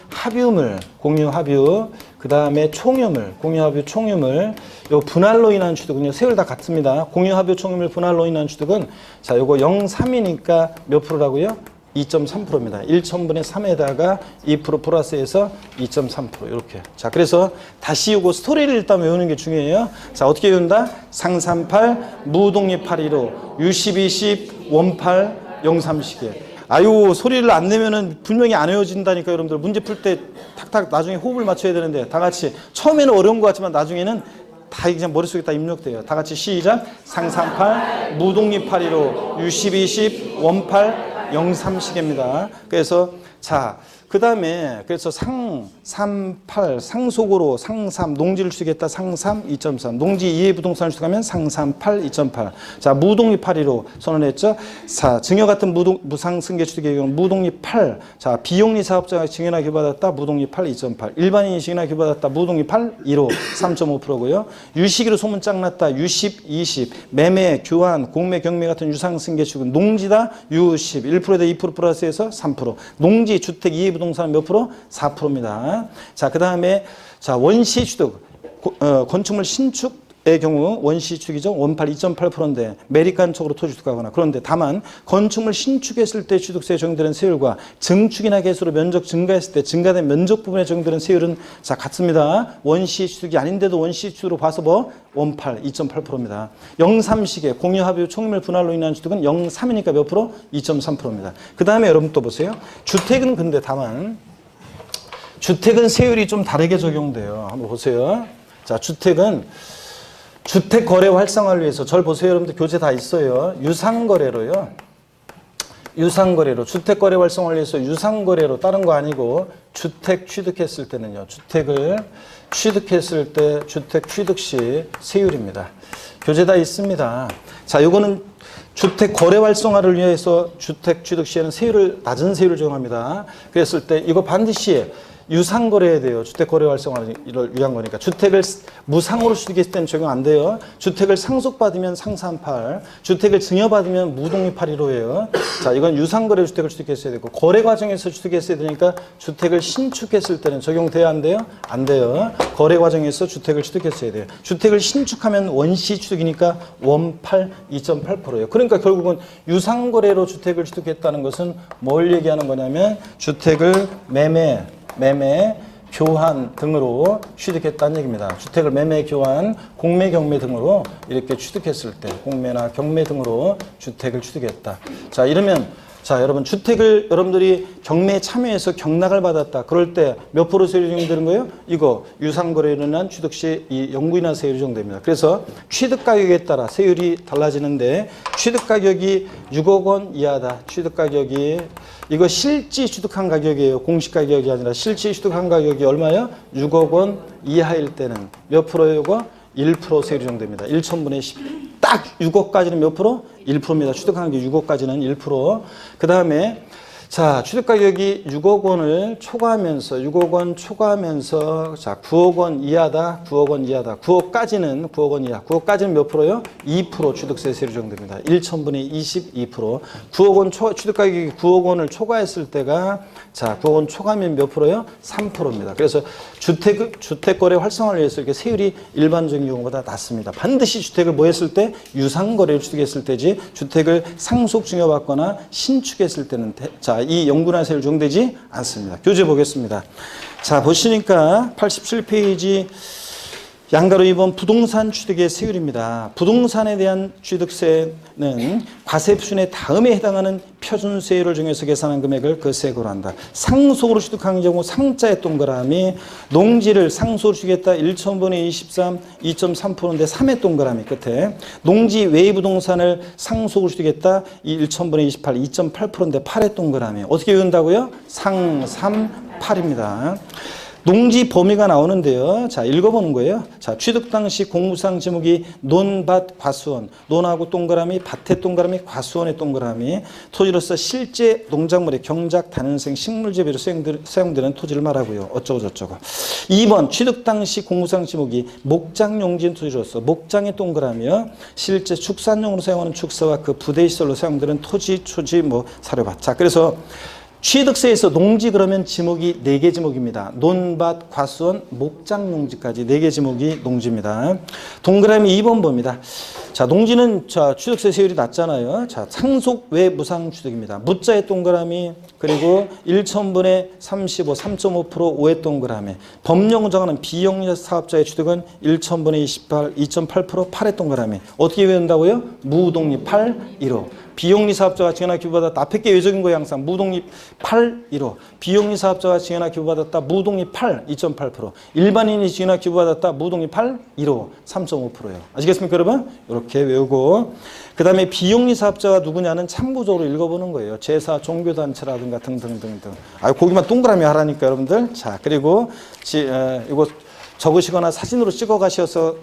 Speaker 1: 합유물, 공유합유, 그 다음에 총유물, 공유합유, 총유물, 요 분할로 인한 취득은요, 세율 다 같습니다. 공유합유, 총유물, 분할로 인한 취득은 자, 요거 03이니까 몇 프로라고요? 2.3%입니다. 1,000분의 3에다가 2% 플러스해서 2.3% 이렇게. 자, 그래서 다시 요거 스토리를 일단 외우는 게 중요해요. 자, 어떻게 외운다? 상3,8, 무독립 815, U10, 20, 원8, 030에. 아유, 소리를 안 내면은 분명히 안 외워진다니까 여러분들. 문제 풀 때 탁탁 나중에 호흡을 맞춰야 되는데 다 같이 처음에는 어려운 것 같지만 나중에는 다 그냥 머릿속에 다 입력돼요. 다 같이 시작. 상3,8, 무독립 815, U10, 20, 원8, 030입니다. 그래서 자, 그 다음에 그래서 상3,8 상속으로 상3 농지를 취득했다. 상3 2.3 농지 이해 부동산을 취득하면 상3,8 2.8. 자, 무독립 815 선언했죠. 자, 증여 같은 무상승계 취득의 경우 무독립 8. 자, 비영리 사업자가 증여나 기부받았다. 무독립 8 2.8. 일반인이 증여나 기부받았다. 무독립 8 1호 3.5%고요. 유식으로 소문짝 났다. U10, 20. 매매, 교환, 공매, 경매 같은 유상승계 취득은 농지다. U10 1%에 2% 플러스해서 3%. 농지, 주택, 이해 부동산 몇 프로? 4%입니다. 자, 그 다음에 자, 원시 취득, 건축물 신축의 경우 원시 취득이죠. 원8 2.8%인데 매립간 쪽으로 토지 취득하거나 그런데 다만 건축물 신축했을 때 취득세에 적용되는 세율과 증축이나 개수로 면적 증가했을 때 증가된 면적 부분에 적용되는 세율은 자, 같습니다. 원시 취득이 아닌데도 원시 취득으로 봐서 뭐? 원8 2.8%입니다. 030에 공유합의 총임을 분할로 인한 취득은 0.3이니까 몇 프로? 2.3%입니다. 그 다음에 여러분 또 보세요. 주택은 근데 다만 주택은 세율이 좀 다르게 적용돼요. 한번 보세요. 자, 주택은 주택 거래 활성화를 위해서 절 보세요. 여러분들 교재 다 있어요. 유상거래로요. 유상거래로 주택 거래 활성화를 위해서 유상거래로 다른 거 아니고 주택 취득했을 때는요. 주택을 취득했을 때 주택 취득 시 세율입니다. 교재 다 있습니다. 자, 요거는 주택 거래 활성화를 위해서 주택 취득 시에는 세율을 낮은 세율을 적용합니다. 그랬을 때 이거 반드시 유상거래해야 돼요. 주택거래 활성화를 위한 거니까. 주택을 무상으로 취득했을 때는 적용 안 돼요. 주택을 상속받으면 상3,8, 주택을 증여받으면 무독립 815예요. 자, 이건 유상거래 주택을 취득했어야 되고 거래 과정에서 취득했어야 되니까 주택을 신축했을 때는 적용돼야 안 돼요? 안 돼요. 거래 과정에서 주택을 취득했어야 돼요. 주택을 신축하면 원시 취득이니까 원8 2.8%예요. 그러니까 결국은 유상거래로 주택을 취득했다는 것은 뭘 얘기하는 거냐면 주택을 매매, 교환 등으로 취득했다는 얘기입니다. 주택을 매매, 교환, 공매, 경매 등으로 이렇게 취득했을 때 공매나 경매 등으로 주택을 취득했다. 자, 이러면 자, 여러분 주택을 여러분들이 경매에 참여해서 경락을 받았다. 그럴 때 몇 프로 세율이 적용되는 거예요? 이거 유상거래로 인한 취득 시 이 영구인하 세율이 적용됩니다. 그래서 취득 가격에 따라 세율이 달라지는데 취득 가격이 6억 원 이하다. 취득 가격이 이거 실지 취득한 가격이에요. 공시 가격이 아니라 실지 취득한 가격이 얼마예요? 6억 원 이하일 때는 몇 프로예요? 이거? 1% 세율이 적용됩니다. 1,000분의 10. 딱 6억까지는 몇 프로? 1%입니다. 취득한 게 6억까지는 1%. 그 다음에 자, 취득 가격이 6억 원을 초과하면서 6억 원 초과하면서 자, 9억 원 이하다. 9억 원 이하다. 9억까지는 9억 원 이하. 9억까지는 몇 프로요? 2% 취득세 세율이 적용됩니다. 1,000분의 22%. 9억 원 취득 가격이 9억 원을 초과했을 때가 자, 9억 원 초과하면 몇 프로요? 3%입니다. 그래서 주택 거래 활성화를 위해서 이렇게 세율이 일반적인 경우보다 낮습니다. 반드시 주택을 뭐 했을 때 유상거래를 취득했을 때지 주택을 상속 증여받거나 신축했을 때는 자, 이 영구인하 세율 적용되지 않습니다. 교재 보겠습니다. 자, 보시니까 87페이지 양가로 2번 부동산 취득의 세율입니다. 부동산에 대한 취득세는 과세표준의 다음에 해당하는 표준세율을 정해서 계산한 금액을 그 세액으로 한다. 상속으로 취득한 경우 상자의 동그라미, 농지를 상속으로 취득했다 1,000분의 23, 2.3%인데 3의 동그라미 끝에 농지 외의 부동산을 상속으로 취득했다 1,000분의 28, 2.8%인데 8의 동그라미. 어떻게 외운다고요? 상, 3, 8입니다. 농지 범위가 나오는데요. 자, 읽어보는 거예요. 자, 취득 당시 공무상 지목이 논밭 과수원, 논하고 동그라미, 밭의 동그라미, 과수원의 동그라미, 토지로서 실제 농작물의 경작, 단연생, 식물 재배로 사용되는 토지를 말하고요. 어쩌고 저쩌고. 2번 취득 당시 공무상 지목이 목장 용지인 토지로서 목장의 동그라미요. 실제 축산용으로 사용하는 축사와 그 부대 시설로 사용되는 토지, 초지, 뭐 사료밭. 자, 그래서 취득세에서 농지 그러면 지목이 4개 지목입니다. 논밭, 과수원, 목장 농지까지 4개 지목이 농지입니다. 동그라미 2번 봅니다. 자, 농지는 자, 취득세 세율이 낮잖아요. 자, 상속 외 무상 취득입니다. 무자의 동그라미 그리고 1천분의 35, 3.5% 5의 동그라미. 법령 정하는 비영리 사업자의 취득은 1천분의 28, 2.8% 8의 동그라미. 어떻게 외운다고요? 무독립 8, 1호. 비영리 사업자가 증여나 기부받았다. 앞에 게 외적인 거예요. 항상 무독립 8, 1호. 비영리 사업자가 증여나 기부받았다. 무독립 8, 2.8%. 일반인이 증여나 기부받았다. 무독립 8, 1호. 3.5%예요. 아시겠습니까, 여러분? 이렇게 외우고 그 다음에 비영리 사업자가 누구냐는 참고적으로 읽어보는 거예요. 제사, 종교단체라든가 등등등등. 거기만 동그라미 하라니까 여러분들. 자, 그리고 이거 적으시거나 사진으로 찍어 가셔서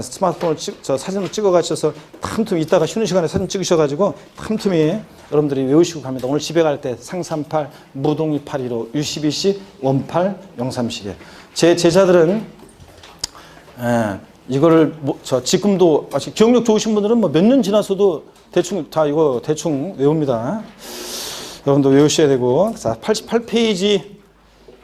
Speaker 1: 스마트폰을 사진으로 찍어 가셔서 틈틈이 이따가 쉬는 시간에 사진 찍으셔가지고 틈틈이 여러분들이 외우시고 갑니다. 오늘 집에 갈 때 상삼팔, 무독립 815, U12C 1803시계. 제 제자들은 이거를 지금도 아직 기억력 좋으신 분들은 뭐 몇 년 지나서도 대충 다 이거 대충 외웁니다. 여러분도 외우셔야 되고. 자, 88페이지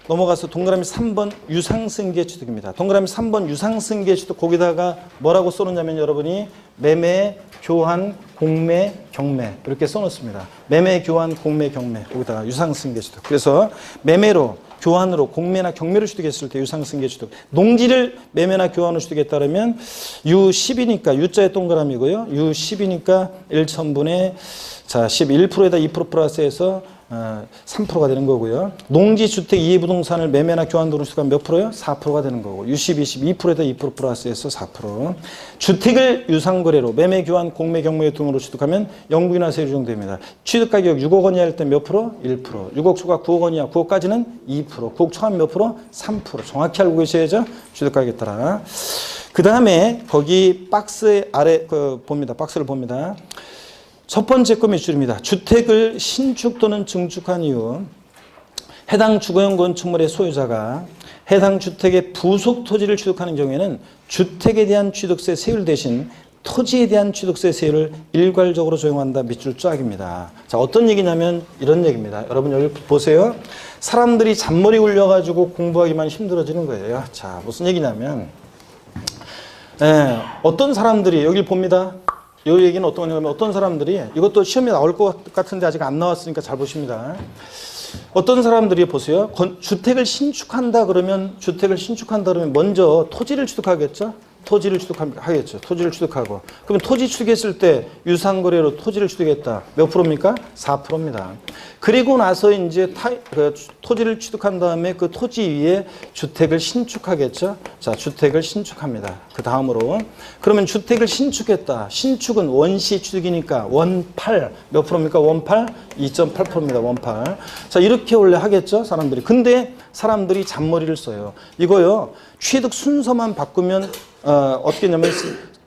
Speaker 1: 넘어가서 동그라미 3번 유상승계 취득입니다. 동그라미 3번 유상승계 취득 거기다가 뭐라고 써놓냐면 여러분이 매매, 교환, 공매, 경매 이렇게 써놓습니다. 매매, 교환, 공매, 경매 거기다가 유상승계 취득. 그래서 매매로 교환으로 공매나 경매를 취득했을 때 유상승계 취득. 농지를 매매나 교환으로 취득했다면 U10이니까 U자의 동그라미고요. U10이니까 1천분의 자 11%에다 2% 플러스해서 3%가 되는 거고요. 농지주택 이해부동산을 매매나 교환으로 취득하면 몇 프로요? 4%가 되는 거고. U10, 20, 2%에다 2% 플러스해서 4%. 주택을 유상거래로 매매, 교환, 공매, 경매 등으로 취득하면 영부인화세율 적용됩니다. 취득가격 6억 원이야 할 때 몇 프로? 1%. 6억 초과 9억 원이야. 9억까지는 2%. 9억 초과면 몇 프로? 3%. 정확히 알고 계셔야죠. 취득가격에 따라. 그 다음에 거기 박스 아래 봅니다. 박스를 봅니다. 첫 번째 거 밑줄입니다. 주택을 신축 또는 증축한 이후 해당 주거용 건축물의 소유자가 해당 주택의 부속 토지를 취득하는 경우에는 주택에 대한 취득세 세율 대신 토지에 대한 취득세 세율을 일괄적으로 적용한다. 밑줄 쫙입니다. 자, 어떤 얘기냐면 이런 얘기입니다. 여러분 여기 보세요. 사람들이 잔머리 굴려가지고 공부하기만 힘들어지는 거예요. 자, 무슨 얘기냐면 어떤 사람들이 여기 봅니다. 이 얘기는 어떤 거냐면 어떤 사람들이 이것도 시험에 나올 것 같은데 아직 안 나왔으니까 잘 보십니다. 어떤 사람들이 보세요. 주택을 신축한다 그러면 먼저 토지를 취득하겠죠. 토지를 취득하겠죠. 토지를 취득하고 그러면 토지 취득했을 때 유상거래로 토지를 취득했다. 몇 프로입니까? 4%입니다. 그리고 나서 이제 토지를 취득한 다음에 그 토지 위에 주택을 신축하겠죠. 자, 주택을 신축합니다. 그 다음으로 그러면 주택을 신축했다. 신축은 원시 취득이니까 원팔 몇 프로입니까? 원팔 2.8%입니다. 원팔. 자, 이렇게 원래 하겠죠. 사람들이. 근데 사람들이 잔머리를 써요. 이거요. 취득 순서만 바꾸면 어떻게 했냐면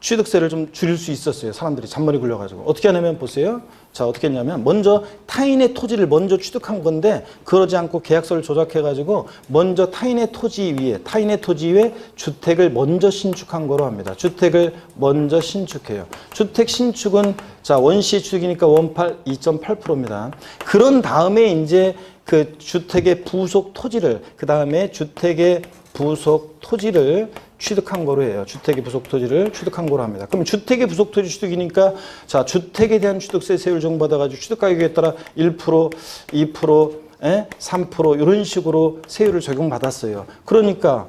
Speaker 1: 취득세를 좀 줄일 수 있었어요. 사람들이 잔머리 굴려가지고. 어떻게 하냐면 보세요. 자, 어떻게 했냐면 먼저 타인의 토지를 먼저 취득한 건데 그러지 않고 계약서를 조작해가지고 먼저 타인의 토지 위에 주택을 먼저 신축한 거로 합니다. 주택을 먼저 신축해요. 주택 신축은 자 원시 취득이니까 원팔 2.8%입니다. 그런 다음에 이제 그 주택의 부속 토지를 그 다음에 주택의 부속 토지를 취득한 거로 해요. 주택의 부속 토지를 취득한 거로 합니다. 그럼 주택의 부속 토지 취득이니까 자 주택에 대한 취득세 세율 적용받아가지고 취득 가격에 따라 1%, 2%, 3% 이런 식으로 세율을 적용받았어요. 그러니까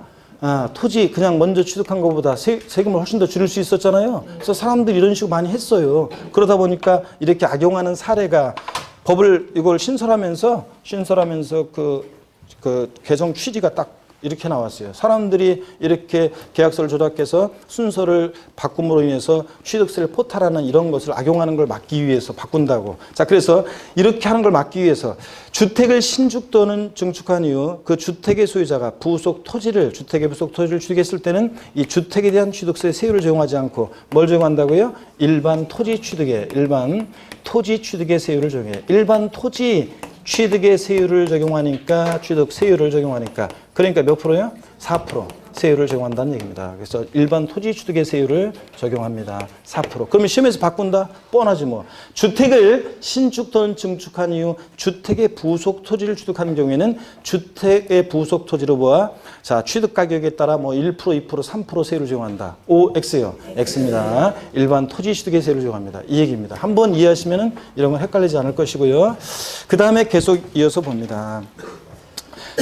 Speaker 1: 토지 그냥 먼저 취득한 것보다 세금을 훨씬 더 줄일 수 있었잖아요. 그래서 사람들이 이런 식으로 많이 했어요. 그러다 보니까 이렇게 악용하는 사례가 법을 이걸 신설하면서 그 개정 취지가 딱 이렇게 나왔어요. 사람들이 이렇게 계약서를 조작해서 순서를 바꿈으로 인해서 취득세를 포탈하는 이런 것을 악용하는 걸 막기 위해서 바꾼다고. 자, 그래서 이렇게 하는 걸 막기 위해서 주택을 신축 또는 증축한 이후 그 주택의 소유자가 주택의 부속 토지를 취득했을 때는 이 주택에 대한 취득세 세율을 적용하지 않고 뭘 적용한다고요? 일반 토지 취득의 세율을 적용해요. 일반 토지 취득의 세율을 적용하니까 취득 세율을 적용하니까 그러니까 몇 프로요? 4%. 세율을 적용한다는 얘기입니다. 그래서 일반 토지 취득의 세율을 적용합니다. 4%. 그러면 시험에서 바꾼다? 뻔하지 뭐. 주택을 신축 또는 증축한 이후 주택의 부속 토지를 취득하는 경우에는 주택의 부속 토지로 보아 자, 취득 가격에 따라 뭐 1%, 2%, 3% 세율을 적용한다. O, X요. X입니다. 일반 토지 취득의 세율을 적용합니다. 이 얘기입니다. 한번 이해하시면은 이런 건 헷갈리지 않을 것이고요. 그 다음에 계속 이어서 봅니다.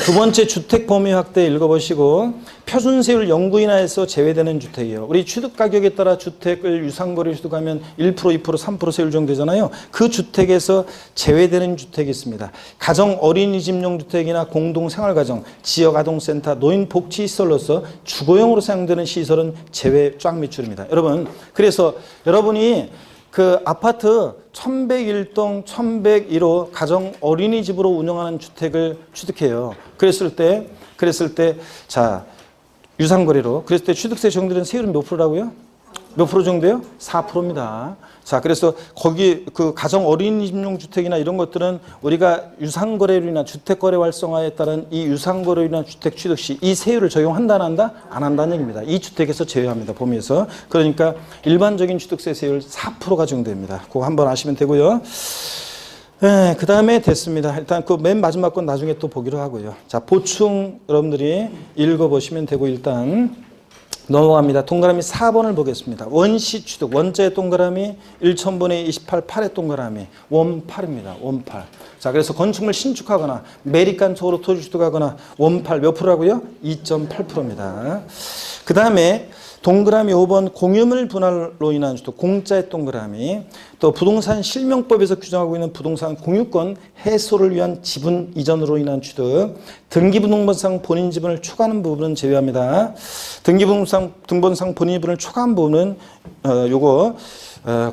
Speaker 1: 두 번째 주택 범위 확대 읽어보시고 표준세율 영구인하에서 제외되는 주택이요. 우리 취득 가격에 따라 주택을 유상거래 취득하면 1%, 2%, 3% 세율 적용되잖아요. 그 주택에서 제외되는 주택이 있습니다. 가정 어린이집용 주택이나 공동생활가정, 지역아동센터, 노인복지시설로서 주거용으로 사용되는 시설은 제외 쫙 밑줄입니다. 여러분, 그래서 여러분이 그 아파트 1101동 1101호 가정 어린이집으로 운영하는 주택을 취득해요. 그랬을 때 자, 유상거래로 그랬을 때 취득세 적용되는 세율은 몇 프로라고요? 몇 프로 정도요? 4%입니다. 자, 그래서 거기 그 가정 어린이집용 주택이나 이런 것들은 우리가 유상거래로 인한 주택거래 활성화에 따른 이 유상거래로 인한 주택 취득 시 이 세율을 적용한다 안 한다? 안 한다는 얘기입니다. 이 주택에서 제외합니다. 범위에서. 그러니까 일반적인 취득세 세율 4%가 적용됩니다. 그거 한번 아시면 되고요. 네, 그 다음에 됐습니다. 일단 그 맨 마지막 건 나중에 또 보기로 하고요. 자, 보충 여러분들이 읽어보시면 되고 일단 넘어갑니다. 동그라미 4번을 보겠습니다. 원시 취득, 원자의 동그라미 1000분의 28, 8의 동그라미, 원8입니다. 원8. 자, 그래서 건축물 신축하거나 매립간 쪽으로 토지 취득하거나 원8 몇 프로라고요? 2.8%입니다. 그 다음에 동그라미 5번 공유물 분할로 인한 취득, 공짜의 동그라미. 또 부동산 실명법에서 규정하고 있는 부동산 공유권 해소를 위한 지분 이전으로 인한 취득. 등기부등본상 본인 지분을 초과하는 부분은 제외합니다. 등본상 본인 지분을 초과한 부분은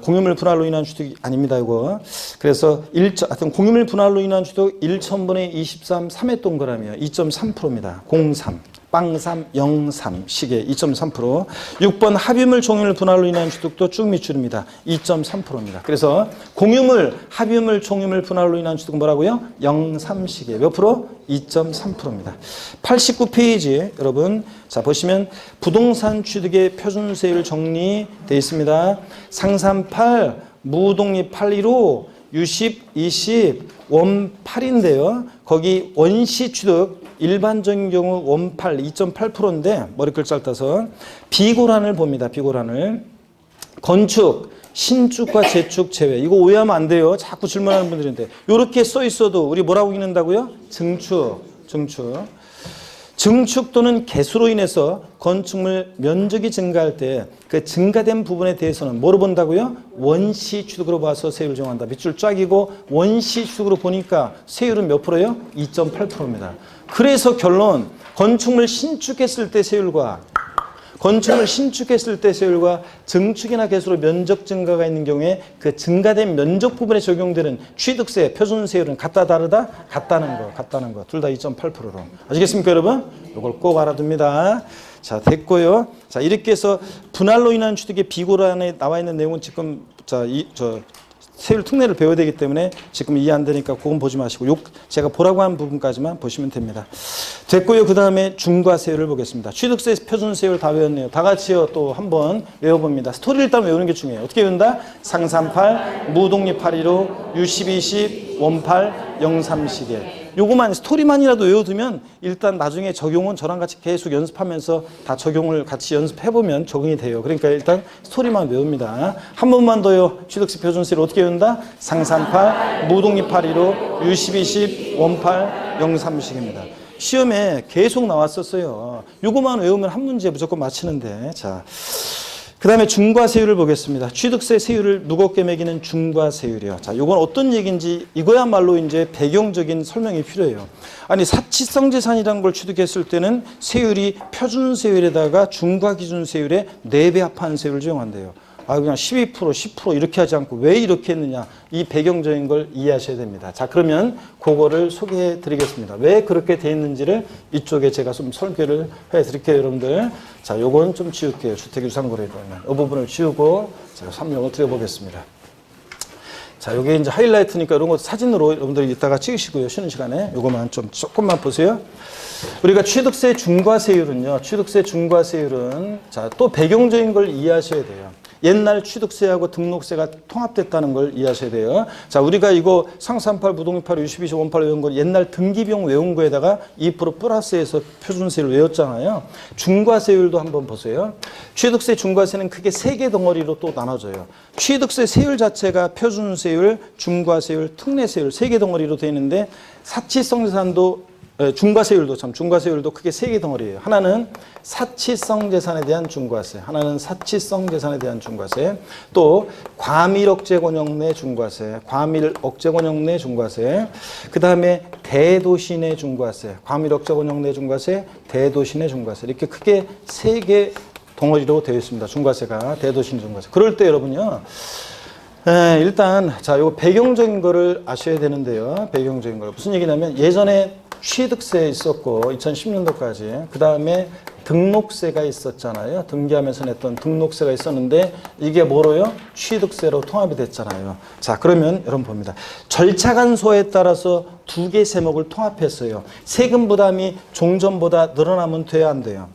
Speaker 1: 공유물 분할로 인한 취득이 아닙니다. 이거. 그래서 하여튼 공유물 분할로 인한 취득 1000분의 23, 3의 동그라미요. 2.3%입니다. 03. 빵3, 03 시계 2.3%. 6번 합유물 종유물 분할로 인한 취득도 쭉 밑줄입니다. 2.3%입니다. 그래서 공유물, 합유물, 종유물 분할로 인한 취득은 뭐라고요? 03 시계 몇 프로? 2.3%입니다. 89페이지 여러분 자 보시면 부동산 취득의 표준세율 정리되어 있습니다. 상산 8, 무독립 815, 유십 20, 원 8인데요. 거기 원시 취득 일반적인 경우 원8 2.8%인데 머리글 짧아서 비고란을 봅니다. 비고란을 건축, 신축과 재축 제외. 이거 오해하면 안 돼요. 자꾸 질문하는 분들인데 이렇게 써 있어도 우리 뭐라고 읽는다고요? 증축. 증축 또는 개수로 인해서 건축물 면적이 증가할 때 그 증가된 부분에 대해서는 뭐로 본다고요? 원시 취득으로 봐서 세율을 정한다. 밑줄 쫙이고 원시 취득으로 보니까 세율은 몇 프로예요? 2.8%입니다. 그래서 결론 건축물 신축했을 때 세율과 증축이나 개수로 면적 증가가 있는 경우에 그 증가된 면적 부분에 적용되는 취득세, 표준세율은 같다 다르다? 같다는 거. 둘 다 2.8%로. 아시겠습니까, 여러분? 이걸 꼭 알아둡니다. 자, 됐고요. 자, 이렇게 해서 분할로 인한 취득의 비고란에 나와 있는 내용은 지금 세율 특례를 배워야 되기 때문에 지금 이해 안 되니까 그건 보지 마시고 제가 보라고 한 부분까지만 보시면 됩니다. 됐고요. 그 다음에 중과세율을 보겠습니다. 취득세, 표준세율 다 외웠네요. 다 같이요. 또 한번 외워봅니다. 스토리를 일단 외우는 게 중요해요. 어떻게 외운다? 상산 8, 무독립 815, 유십 20, 원8, 03 시계. 요거만 스토리만이라도 외워두면 일단 나중에 적용은 저랑 같이 계속 연습하면서 다 적용을 같이 연습해보면 적응이 돼요. 그러니까 일단 스토리만 외웁니다. 한 번만 더요. 취득세 표준세를 어떻게 외운다? 상산 8, 무독립 815, 유십 20, 원8, 03식입니다. 시험에 계속 나왔었어요. 요거만 외우면 한 문제 무조건 맞히는데. 자. 그 다음에 중과세율을 보겠습니다. 취득세 세율을 무겁게 매기는 중과세율이요. 자, 이건 어떤 얘기인지 이거야말로 이제 배경적인 설명이 필요해요. 아니, 사치성 재산이라는 걸 취득했을 때는 세율이 표준세율에다가 중과기준세율의 4배 합한 세율을 적용한대요. 그냥 12%, 10% 이렇게 하지 않고 왜 이렇게 했느냐. 이 배경적인 걸 이해하셔야 됩니다. 자, 그러면 그거를 소개해 드리겠습니다. 왜 그렇게 돼 있는지를 이쪽에 제가 좀 설계를 해 드릴게요, 여러분들. 자, 요건 좀 지울게요. 주택유상거래로. 이 부분을 지우고 제가 설명을 드려보겠습니다. 자, 요게 이제 하이라이트니까 이런 거 사진으로 여러분들이 이따가 찍으시고요. 쉬는 시간에 요거만 좀 조금만 보세요. 우리가 취득세 중과세율은요. 취득세 중과세율은 자, 또 배경적인 걸 이해하셔야 돼요. 옛날 취득세하고 등록세가 통합됐다는 걸 이해하셔야 돼요. 자, 우리가 이거 상산팔, 부동이팔, 유십이시, 원팔 외운 거 옛날 등기비용 외운 거에다가 2% 플러스해서 표준세율 외웠잖아요. 중과세율도 한번 보세요. 취득세 중과세는 크게 3개 덩어리로 또 나눠져요. 취득세 세율 자체가 표준세율, 중과세율, 특례세율 3개 덩어리로 되어 있는데 사치성 재산도 중과세율도 크게 3개 덩어리예요. 하나는 사치성 재산에 대한 중과세, 하나는 사치성 재산에 대한 중과세, 또 과밀 억제 권역 내 중과세, 과밀 억제 권역 내 중과세, 그 다음에 대도시 내 중과세, 과밀 억제 권역 내 중과세, 대도시 내 중과세 이렇게 크게 3개 덩어리로 되어 있습니다. 중과세가 대도시 내 중과세. 그럴 때 여러분요. 일단 자, 요 배경적인 거를 아셔야 되는데요. 배경적인 걸 무슨 얘기냐면 예전에 취득세 있었고 2010년도까지 그 다음에 등록세가 있었잖아요. 등기하면서 냈던 등록세가 있었는데 이게 뭐로요? 취득세로 통합이 됐잖아요. 자, 그러면 여러분 봅니다. 절차 간소화에 따라서 2개 세목을 통합했어요. 세금 부담이 종전보다 늘어나면 돼야 안 돼요?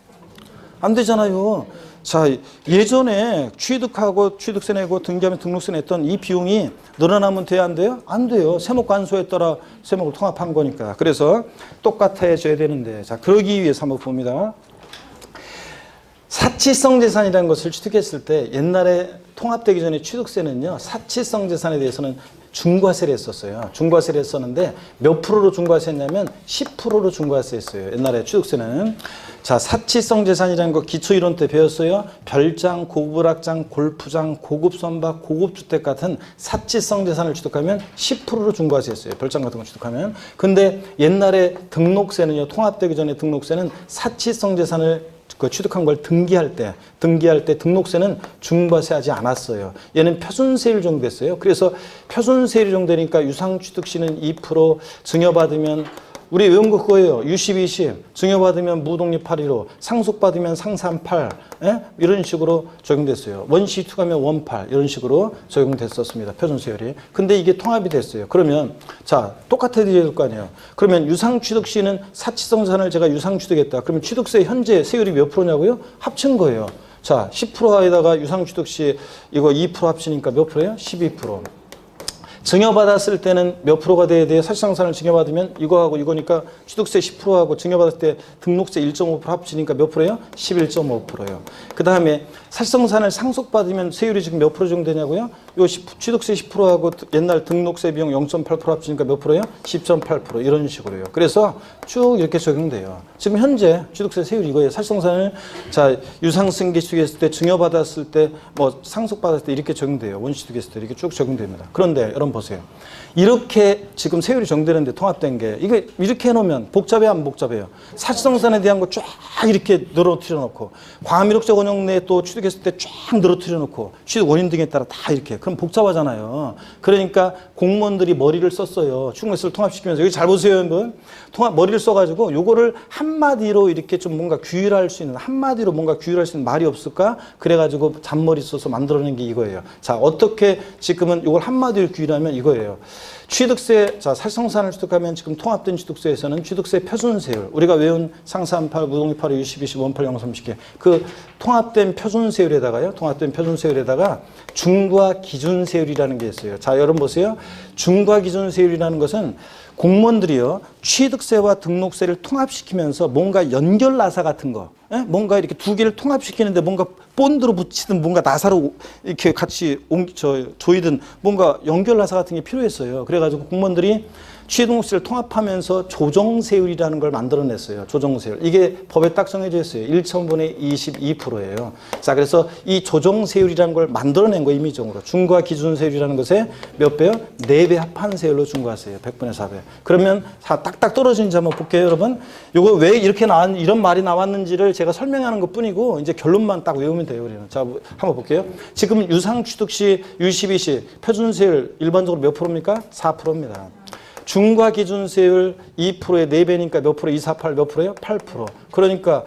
Speaker 1: 안 되잖아요. 자, 예전에 취득하고 취득세 내고 등기하면 등록세 냈던 이 비용이 늘어나면 돼야 안 돼요? 안 돼요. 세목 간소에 따라 세목을 통합한 거니까. 그래서 똑같아져야 되는데, 자, 그러기 위해서 한번 봅니다. 사치성 재산이라는 것을 취득했을 때 옛날에 통합되기 전에 취득세는요, 사치성 재산에 대해서는 중과세를 했었어요. 중과세를 했었는데 몇 프로로 중과세 했냐면 10%로 중과세 했어요. 옛날에 취득세는. 자, 사치성 재산이라는 거 기초이론 때 배웠어요. 별장, 고급락장, 골프장, 고급 선박, 고급 주택 같은 사치성 재산을 취득하면 10%로 중과세 했어요. 별장 같은 거 취득하면. 근데 옛날에 등록세는요. 통합되기 전에 등록세는 사치성 재산을 취득한 걸 등기할 때 등록세는 중과세하지 않았어요. 얘는 표준세율 정도 됐어요. 그래서 표준세율 정도 되니까 유상취득시는 2%, 증여받으면 우리 외운 거 그거예요. 유십, 20, 증여받으면 무독립 8.15, 상속받으면 상산 8, 이런 식으로 적용됐어요. 원시 투가면 원 8, 이런 식으로 적용됐었습니다. 표준세율이. 근데 이게 통합이 됐어요. 그러면 자, 똑같아야 될 거 아니에요. 그러면 유상취득시는 사치성 자산을 제가 유상취득했다. 그러면 취득세 현재 세율이 몇 프로냐고요? 합친 거예요. 자, 10%에다가 유상취득시 이거 2% 합치니까 몇 프로예요? 12%. 증여받았을 때는 몇 프로가 돼야 돼요? 사치상산을 증여받으면 이거하고 이거니까 취득세 10%하고 증여받았을 때 등록세 1.5% 합치니까 몇 프로예요? 11.5%예요. 그 다음에 사치상산을 상속받으면 세율이 지금 몇 프로 정도 되냐고요? 요 취득세 10%하고 옛날 등록세 비용 0.8% 합치니까 몇 프로예요? 10.8% 이런 식으로요. 그래서 쭉 이렇게 적용돼요. 지금 현재 취득세 세율 이거예요. 사치상산을 자, 유상승계 취득했을 때 증여받았을 때 뭐 상속받았을 때 이렇게 적용돼요. 원시취득했을 때 이렇게 쭉 적용됩니다. 그런데 여러분 보세요. 이렇게 지금 세율이 정되는데 통합된 게 이게 이렇게 해놓으면 복잡해요, 안 복잡해요? 사치성산에 대한 거 쫙 이렇게 늘어뜨려 놓고 과밀억제 권역 내에 또 취득했을 때 쫙 늘어뜨려 놓고 취득 원인 등에 따라 다 이렇게 그럼 복잡하잖아요. 그러니까 공무원들이 머리를 썼어요. 취득세를 통합시키면서 여기 잘 보세요, 여러분. 머리를 써가지고 요거를 한마디로 이렇게 좀 뭔가 규율할 수 있는 한마디로 뭔가 규율할 수 있는 말이 없을까? 그래가지고 잔머리 써서 만들어낸 게 이거예요. 자, 어떻게 지금은 이걸 한마디로 규율하면 이거예요. 취득세, 자, 사치성산을 취득하면 지금 통합된 취득세에서는 취득세 표준세율, 우리가 외운 상산팔, 무독립8, 유십, 20, 원팔, 0, 30개 그 통합된 표준세율에다가요, 통합된 표준세율에다가 중과기준세율이라는 게 있어요. 자, 여러분 보세요. 중과기준세율이라는 것은 공무원들이요, 취득세와 등록세를 통합시키면서 뭔가 연결 나사 같은 거, 뭔가 이렇게 두 개를 통합시키는데 뭔가 본드로 붙이든 뭔가 나사로 이렇게 같이 조이든 뭔가 연결 나사 같은 게 필요했어요. 그래가지고 공무원들이 취등록세를 통합하면서 조정세율이라는 걸 만들어냈어요. 조정세율. 이게 법에 딱 정해져 있어요. 1,000분의 22%예요. 자, 그래서 이 조정세율이라는 걸 만들어낸 거 임의적으로. 중과기준세율이라는 것에 몇 배요? 4배 합한 세율로 중과세요. 100분의 4배. 그러면 딱딱 떨어지는지 한번 볼게요, 여러분. 요거 왜 이렇게 이런 말이 나왔는지를 제가 설명하는 것 뿐이고, 이제 결론만 딱 외우면 돼요, 우리는. 자, 한번 볼게요. 지금 유상취득시, 유십이시, 표준세율 일반적으로 몇 프로입니까? 4%입니다. 중과 기준세율 2%의 4배니까 몇 프로? 248 몇 프로예요? 8%. 그러니까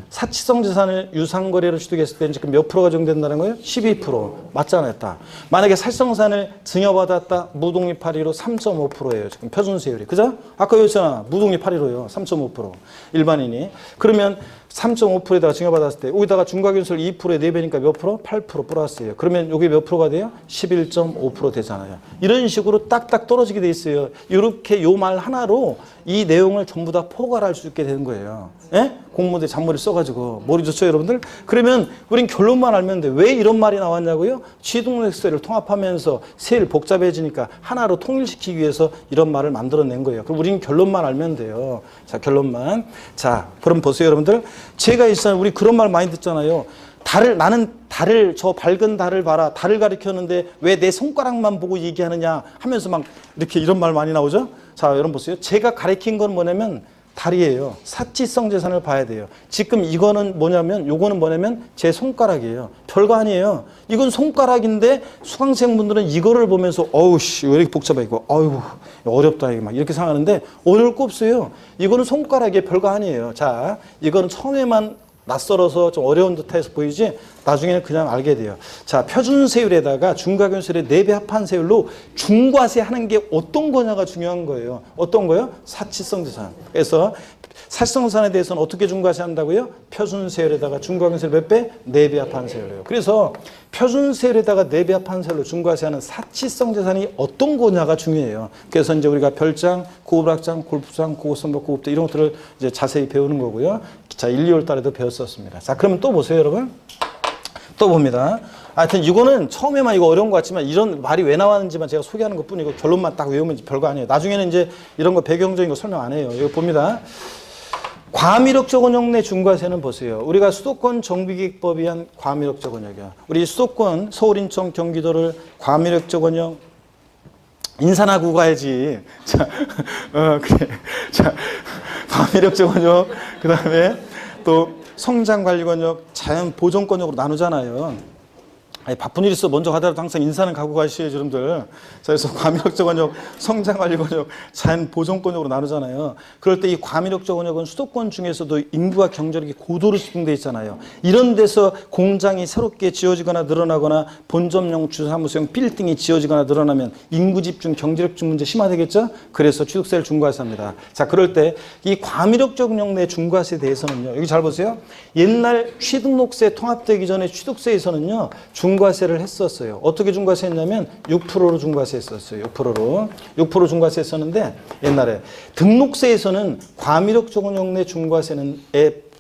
Speaker 1: 사치성 재산을 유상거래로 취득했을 때 지금 몇 프로가 적용된다는 거예요? 12%. 맞잖아요. 딱. 만약에 사치성산을 증여받았다. 무독립 발의로 3.5%예요. 지금 표준세율이. 그죠? 아까 여기잖아. 무독립 발의로요. 3.5%. 일반인이. 그러면 3.5%에다가 증여받았을 때 여기다가 중과기준세율 2%의 4배니까 몇 프로? 8% 플러스예요. 그러면 이게 몇 프로가 돼요? 11.5% 되잖아요. 이런 식으로 딱딱 떨어지게 돼 있어요. 이렇게 요 말 하나로 이 내용을 전부 다 포괄할 수 있게 되는 거예요. 예? 공무원들 잔머리 써가지고 머리 좋죠 여러분들? 그러면 우린 결론만 알면 돼. 왜 이런 말이 나왔냐고요? 취득세를 통합하면서 세율 복잡해지니까 하나로 통일시키기 위해서 이런 말을 만들어낸 거예요. 그럼 우린 결론만 알면 돼요. 자, 결론만. 자, 그럼 보세요 여러분들. 제가 있잖아요. 우리 그런 말 많이 듣잖아요. 나는 달을, 저 밝은 달을 봐라. 달을 가리켰는데 왜 내 손가락만 보고 얘기하느냐 하면서 막 이렇게 이런 말 많이 나오죠? 자, 여러분 보세요. 제가 가리킨 건 뭐냐면 달이에요. 사치성 재산을 봐야 돼요. 지금 이거는 뭐냐면, 요거는 뭐냐면 제 손가락이에요. 별거 아니에요. 이건 손가락인데 수강생분들은 이거를 보면서 어우 씨, 왜 이렇게 복잡해 이거. 어우, 어렵다 이게 막 이렇게 생각하는데 어려울 거 없어요. 이거는 손가락에 별거 아니에요. 자, 이거는 처음에만 낯설어서 좀 어려운 듯해서 보이지 나중에는 그냥 알게 돼요. 자, 표준세율에다가 중과기준세율의 4배 합한 세율로 중과세 하는 게 어떤 거냐가 중요한 거예요. 어떤 거요? 사치성 재산. 그래서 사치성 재산에 대해서는 어떻게 중과세 한다고요? 표준세율에다가 중과기준세율 몇 배? 4배 합한 세율로요. 그래서 표준세율에다가 4배 합한 세율로 중과세하는 사치성 재산이 어떤 거냐가 중요해요. 그래서 이제 우리가 별장, 고급학장, 골프장, 고급선박, 고급대 이런 것들을 이제 자세히 배우는 거고요. 자, 1, 2월 달에도 배웠었습니다. 자, 그러면 또 보세요, 여러분. 또 봅니다. 하여튼 이거는 처음에만 이거 어려운 것 같지만 이런 말이 왜 나왔는지만 제가 소개하는 것 뿐이고 결론만 딱 외우면 별거 아니에요. 나중에는 이제 이런 거 배경적인 거 설명 안 해요. 이거 봅니다. 과미력적 원역 내 중과세는 보세요. 우리가 수도권 정비기획법이 한 과미력적 원역이야. 우리 수도권 서울, 인천, 경기도를 과미력적 원역 인산하고 가야지. 자, 그래. 자, 과미력적 원역, 그 다음에 또 성장관리권역, 자연보존권역으로 나누잖아요. 아니, 바쁜 일 있어 먼저 가더라도 항상 인사는 가고 가시죠 여러분들. 자, 그래서 과미력적 원역, 성장관리권역, 자연보존권역으로 나누잖아요. 그럴 때 이 과미력적 원역은 수도권 중에서도 인구와 경제력이 고도로 집중돼 있잖아요. 이런 데서 공장이 새롭게 지어지거나 늘어나거나 본점용 주사무소용 빌딩이 지어지거나 늘어나면 인구 집중, 경제력 집중 문제 심화되겠죠? 그래서 취득세를 중과세합니다. 자, 그럴 때 이 과미력적 원역 내 중과세에 대해서는요. 여기 잘 보세요. 옛날 취등록세 통합되기 전에 취득세에서는요. 중과세를 했었어요. 어떻게 중과세했냐면 6%로 중과세했었어요. 6% 중과세했었는데 옛날에 등록세에서는 과미력적 원역 내 중과세는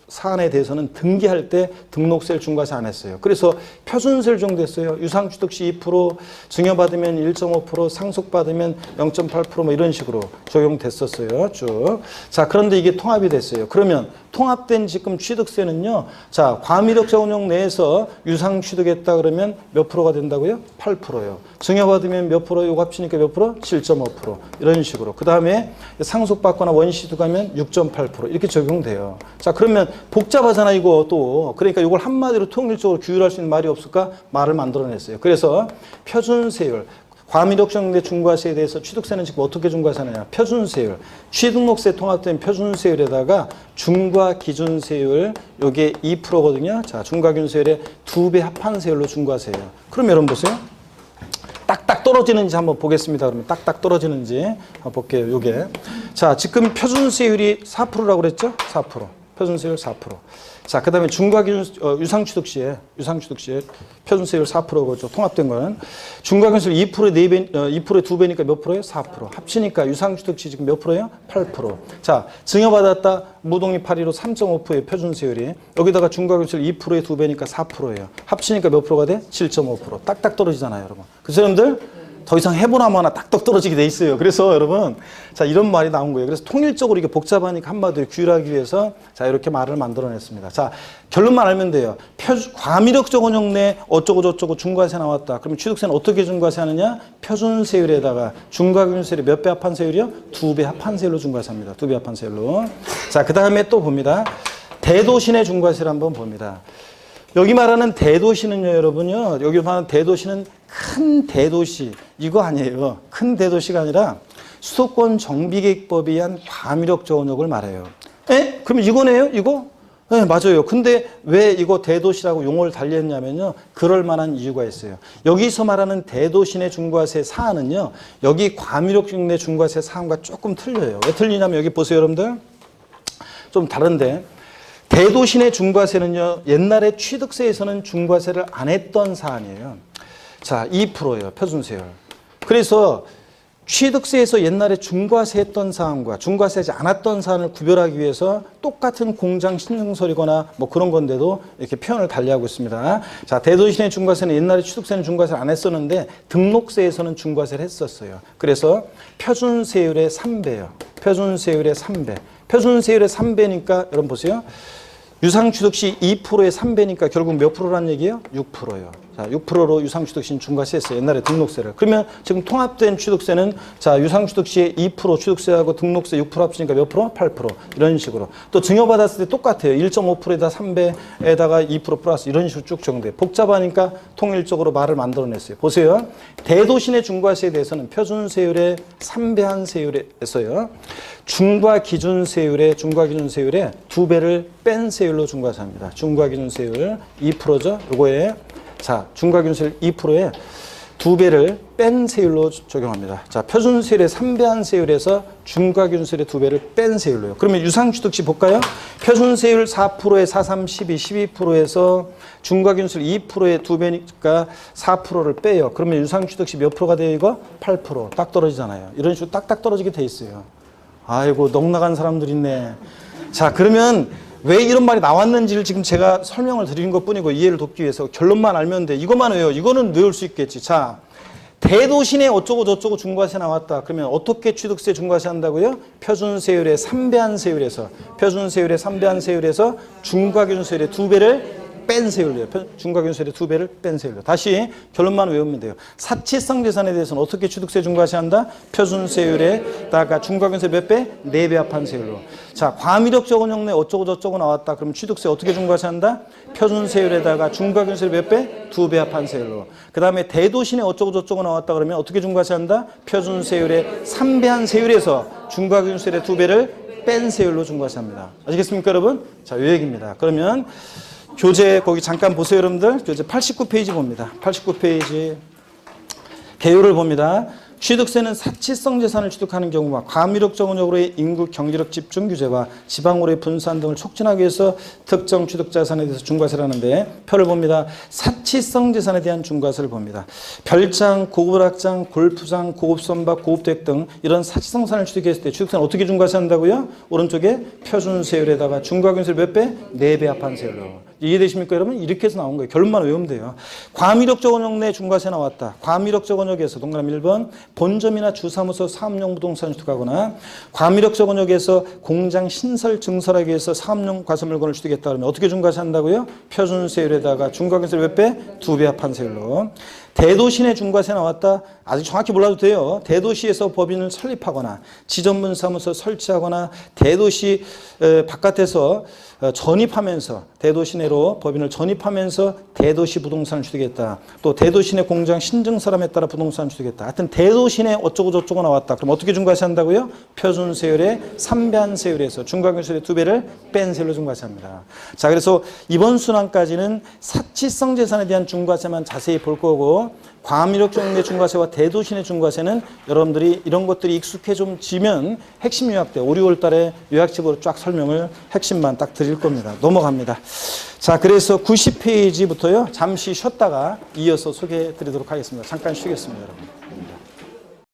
Speaker 1: 사안에 대해서는 등기할 때 등록세를 중과세 안 했어요. 그래서 표준세를 적용됐어요. 유상취득 시 2%, 증여받으면 1.5%, 상속받으면 0.8% 뭐 이런 식으로 적용됐었어요. 쭉. 자, 그런데 이게 통합이 됐어요. 그러면 통합된 지금 취득세는요. 자, 과미력적 원역 내에서 유상취득했다 그러면 몇 프로가 된다고요? 8%예요. 증여받으면 몇 프로? 요거 합치니까 몇 프로? 7.5%. 이런 식으로. 그 다음에 상속받거나 원시취득하면 6.8% 이렇게 적용돼요. 자, 그러면 복잡하잖아 이거 또. 그러니까 이걸 한마디로 통일적으로 규율할 수 있는 말이 없을까? 말을 만들어냈어요. 그래서 표준세율, 과미력적 내 중과세에 대해서 취득세는 지금 어떻게 중과세하느냐? 표준세율, 취등록세 통합된 표준세율에다가 중과기준세율, 요게 2%거든요. 자, 중과기준세율의 2배 합한 세율로 중과세예요. 그럼 여러분 보세요. 딱딱 떨어지는지 한번 보겠습니다. 그러면 딱딱 떨어지는지 한번 볼게요. 요게. 자, 지금 표준세율이 4%라고 그랬죠? 4%. 표준세율 4%. 자, 그 다음에 중과기준, 유상취득 시에 표준세율 4%죠. 통합된 거는. 중과기준세율 2%의 4배, 2%의 2배니까 몇 프로예요? 4%. 합치니까 유상취득 시 지금 몇 프로예요? 8%. 자, 증여받았다. 무독립 8%로 3.5%의 표준세율이. 여기다가 중과기준세율 2%의 2배니까 4%예요. 합치니까 몇 프로가 돼? 7.5%. 딱딱 떨어지잖아요, 여러분. 그래서 여러분들, 더 이상 해보나 마나 딱딱 떨어지게 돼 있어요. 그래서 여러분, 자, 이런 말이 나온 거예요. 그래서 통일적으로 이게 복잡하니까 한마디로 규율하기 위해서 자, 이렇게 말을 만들어냈습니다. 자, 결론만 알면 돼요. 과미력적 원역 내 어쩌고저쩌고 중과세 나왔다. 그러면 취득세는 어떻게 중과세 하느냐? 표준세율에다가 중과기준세율이 몇 배 합한 세율이요? 2배 합한 세율로 중과세합니다. 2배 합한 세율로. 자, 그 다음에 또 봅니다. 대도시 내 중과세를 한번 봅니다. 여기 말하는 대도시는요, 여러분요. 여기 말하는 대도시는 큰 대도시, 이거 아니에요. 큰 대도시가 아니라 수도권 정비계획법에 의한 과미력 저원역을 말해요. 에? 그럼 이거네요? 이거? 네, 맞아요. 근데 왜 이거 대도시라고 용어를 달리했냐면요. 그럴 만한 이유가 있어요. 여기서 말하는 대도시 내 중과세 사안은요. 여기 과미력 내 중과세 사안과 조금 틀려요. 왜 틀리냐면 여기 보세요, 여러분들. 좀 다른데 대도시 내 중과세는요. 옛날에 취득세에서는 중과세를 안 했던 사안이에요. 자, 2%예요. 표준세율. 그래서 취득세에서 옛날에 중과세 했던 사안과 중과세하지 않았던 사안을 구별하기 위해서 똑같은 공장 신증설이거나 뭐 그런 건데도 이렇게 표현을 달리하고 있습니다. 자, 대도시 내 중과세는 옛날에 취득세는 중과세를 안 했었는데 등록세에서는 중과세를 했었어요. 그래서 표준세율의 3배예요. 표준세율의 3배. 표준세율의 3배니까 여러분 보세요. 유상취득시 2%의 3배니까 결국 몇 프로란 얘기예요? 6%예요. 자, 6%로 유상취득시는 중과세했어요. 옛날에 등록세를. 그러면 지금 통합된 취득세는 자, 유상취득시에 2% 취득세하고 등록세 6% 합치니까 몇 프로? 8%. 이런 식으로. 또 증여받았을 때 똑같아요. 1.5%에다 3배에다가 2% 플러스 이런 식으로 쭉 적용돼요. 복잡하니까 통일적으로 말을 만들어냈어요. 보세요. 대도시 내 중과세에 대해서는 표준세율의 3배한 세율에서요. 중과기준세율의 2배를 뺀 세율로 중과세합니다. 중과기준세율 2%죠. 요거에 자, 중과기준세율 2%에 2배를 뺀 세율로 적용합니다. 자, 표준세율의 3배한 세율에서 중과기준세율의 2배를 뺀 세율로요. 그러면 유상취득시 볼까요? 표준세율 4%에 4, 3, 12, 12%에서 중과기준세율 2%에 2배니까 4%를 빼요. 그러면 유상취득시 몇 프로가 돼요, 이거? 8%. 딱 떨어지잖아요. 이런 식으로 딱딱 떨어지게 돼 있어요. 아이고, 넉나간 사람들 있네. 자, 그러면 왜 이런 말이 나왔는지를 지금 제가 설명을 드리는 것 뿐이고 이해를 돕기 위해서 결론만 알면 돼. 이것만 외워. 이거는 외울 수 있겠지. 자, 대도시 내 어쩌고 저쩌고 중과세 나왔다. 그러면 어떻게 취득세 중과세 한다고요? 표준세율의 3배한 세율에서 표준세율의 3배한 세율에서 중과기준세율의 2배를 뺀 세율이에요. 중과기준세율의 2배를 뺀 세율로. 다시 결론만 외우면 돼요. 사치성 재산에 대해서는 어떻게 취득세 중과세한다? 표준세율에다가 중과기준세 몇 배? 4배 합한 세율로. 자, 과미력 저원역 내 어쩌고 저쩌고 나왔다. 그럼 취득세 어떻게 중과세한다? 표준세율에다가 중과기준세 몇 배? 2배 합한 세율로. 그 다음에 대도시 내 어쩌고 저쩌고 나왔다. 그러면 어떻게 중과세한다? 표준세율의 3배한 세율에서 중과기준세율의 2배를 뺀 세율로 중과세합니다. 아시겠습니까, 여러분? 자, 요 얘기입니다. 그러면 교재 거기 잠깐 보세요, 여러분들. 교재 89페이지 봅니다. 89페이지 개요를 봅니다. 취득세는 사치성 재산을 취득하는 경우와 과미력 저원역으로의 인구 경제력 집중 규제와 지방으로의 분산 등을 촉진하기 위해서 특정 취득 자산에 대해서 중과세를 하는데 표를 봅니다. 사치성 재산에 대한 중과세를 봅니다. 별장, 고급락장, 골프장, 고급 선박, 고급 댁 등 이런 사치성 자산을 취득했을 때 취득세는 어떻게 중과세한다고요? 오른쪽에 표준세율에다가 중과기준세 몇 배? 4배 합한 세율로. 이해되십니까, 여러분? 이렇게 해서 나온 거예요. 결론만 외우면 돼요. 과미력 저원역 내 중과세 나왔다. 과미력 저원역에서 동그라미 1번 본점이나 주사무소 사업용 부동산을 취득하거나 과미력 저원역에서 공장 신설 증설하기 위해서 사업용 과세물건을 취득했다 그러면 어떻게 중과세 한다고요? 표준세율에다가 중과기준세 몇 배? 2배 합한 세율로. 대도시 내 중과세 나왔다. 아직 정확히 몰라도 돼요. 대도시에서 법인을 설립하거나 지점분사무소 설치하거나 대도시 바깥에서 전입하면서 대도시 내로 법인을 전입하면서 대도시 부동산을 취득했다. 또 대도시 내 공장 신증설함에 따라 부동산을 취득했다. 하여튼 대도시 내 어쩌고 저쩌고 나왔다. 그럼 어떻게 중과세 한다고요? 표준세율의 3배한 세율에서 중과기준세율의 2배를 뺀 세율로 중과세합니다. 자, 그래서 이번 순환까지는 사치성 재산에 대한 중과세만 자세히 볼 거고 과미력 저원역 내 중과세와 대도시 내 중과세는 여러분들이 이런 것들이 익숙해 좀 지면 핵심 요약 때 5, 6월 달에 요약집으로 쫙 설명을 핵심만 딱 드릴 겁니다. 넘어갑니다. 자, 그래서 90페이지부터요. 잠시 쉬었다가 이어서 소개해 드리도록 하겠습니다. 잠깐 쉬겠습니다, 여러분.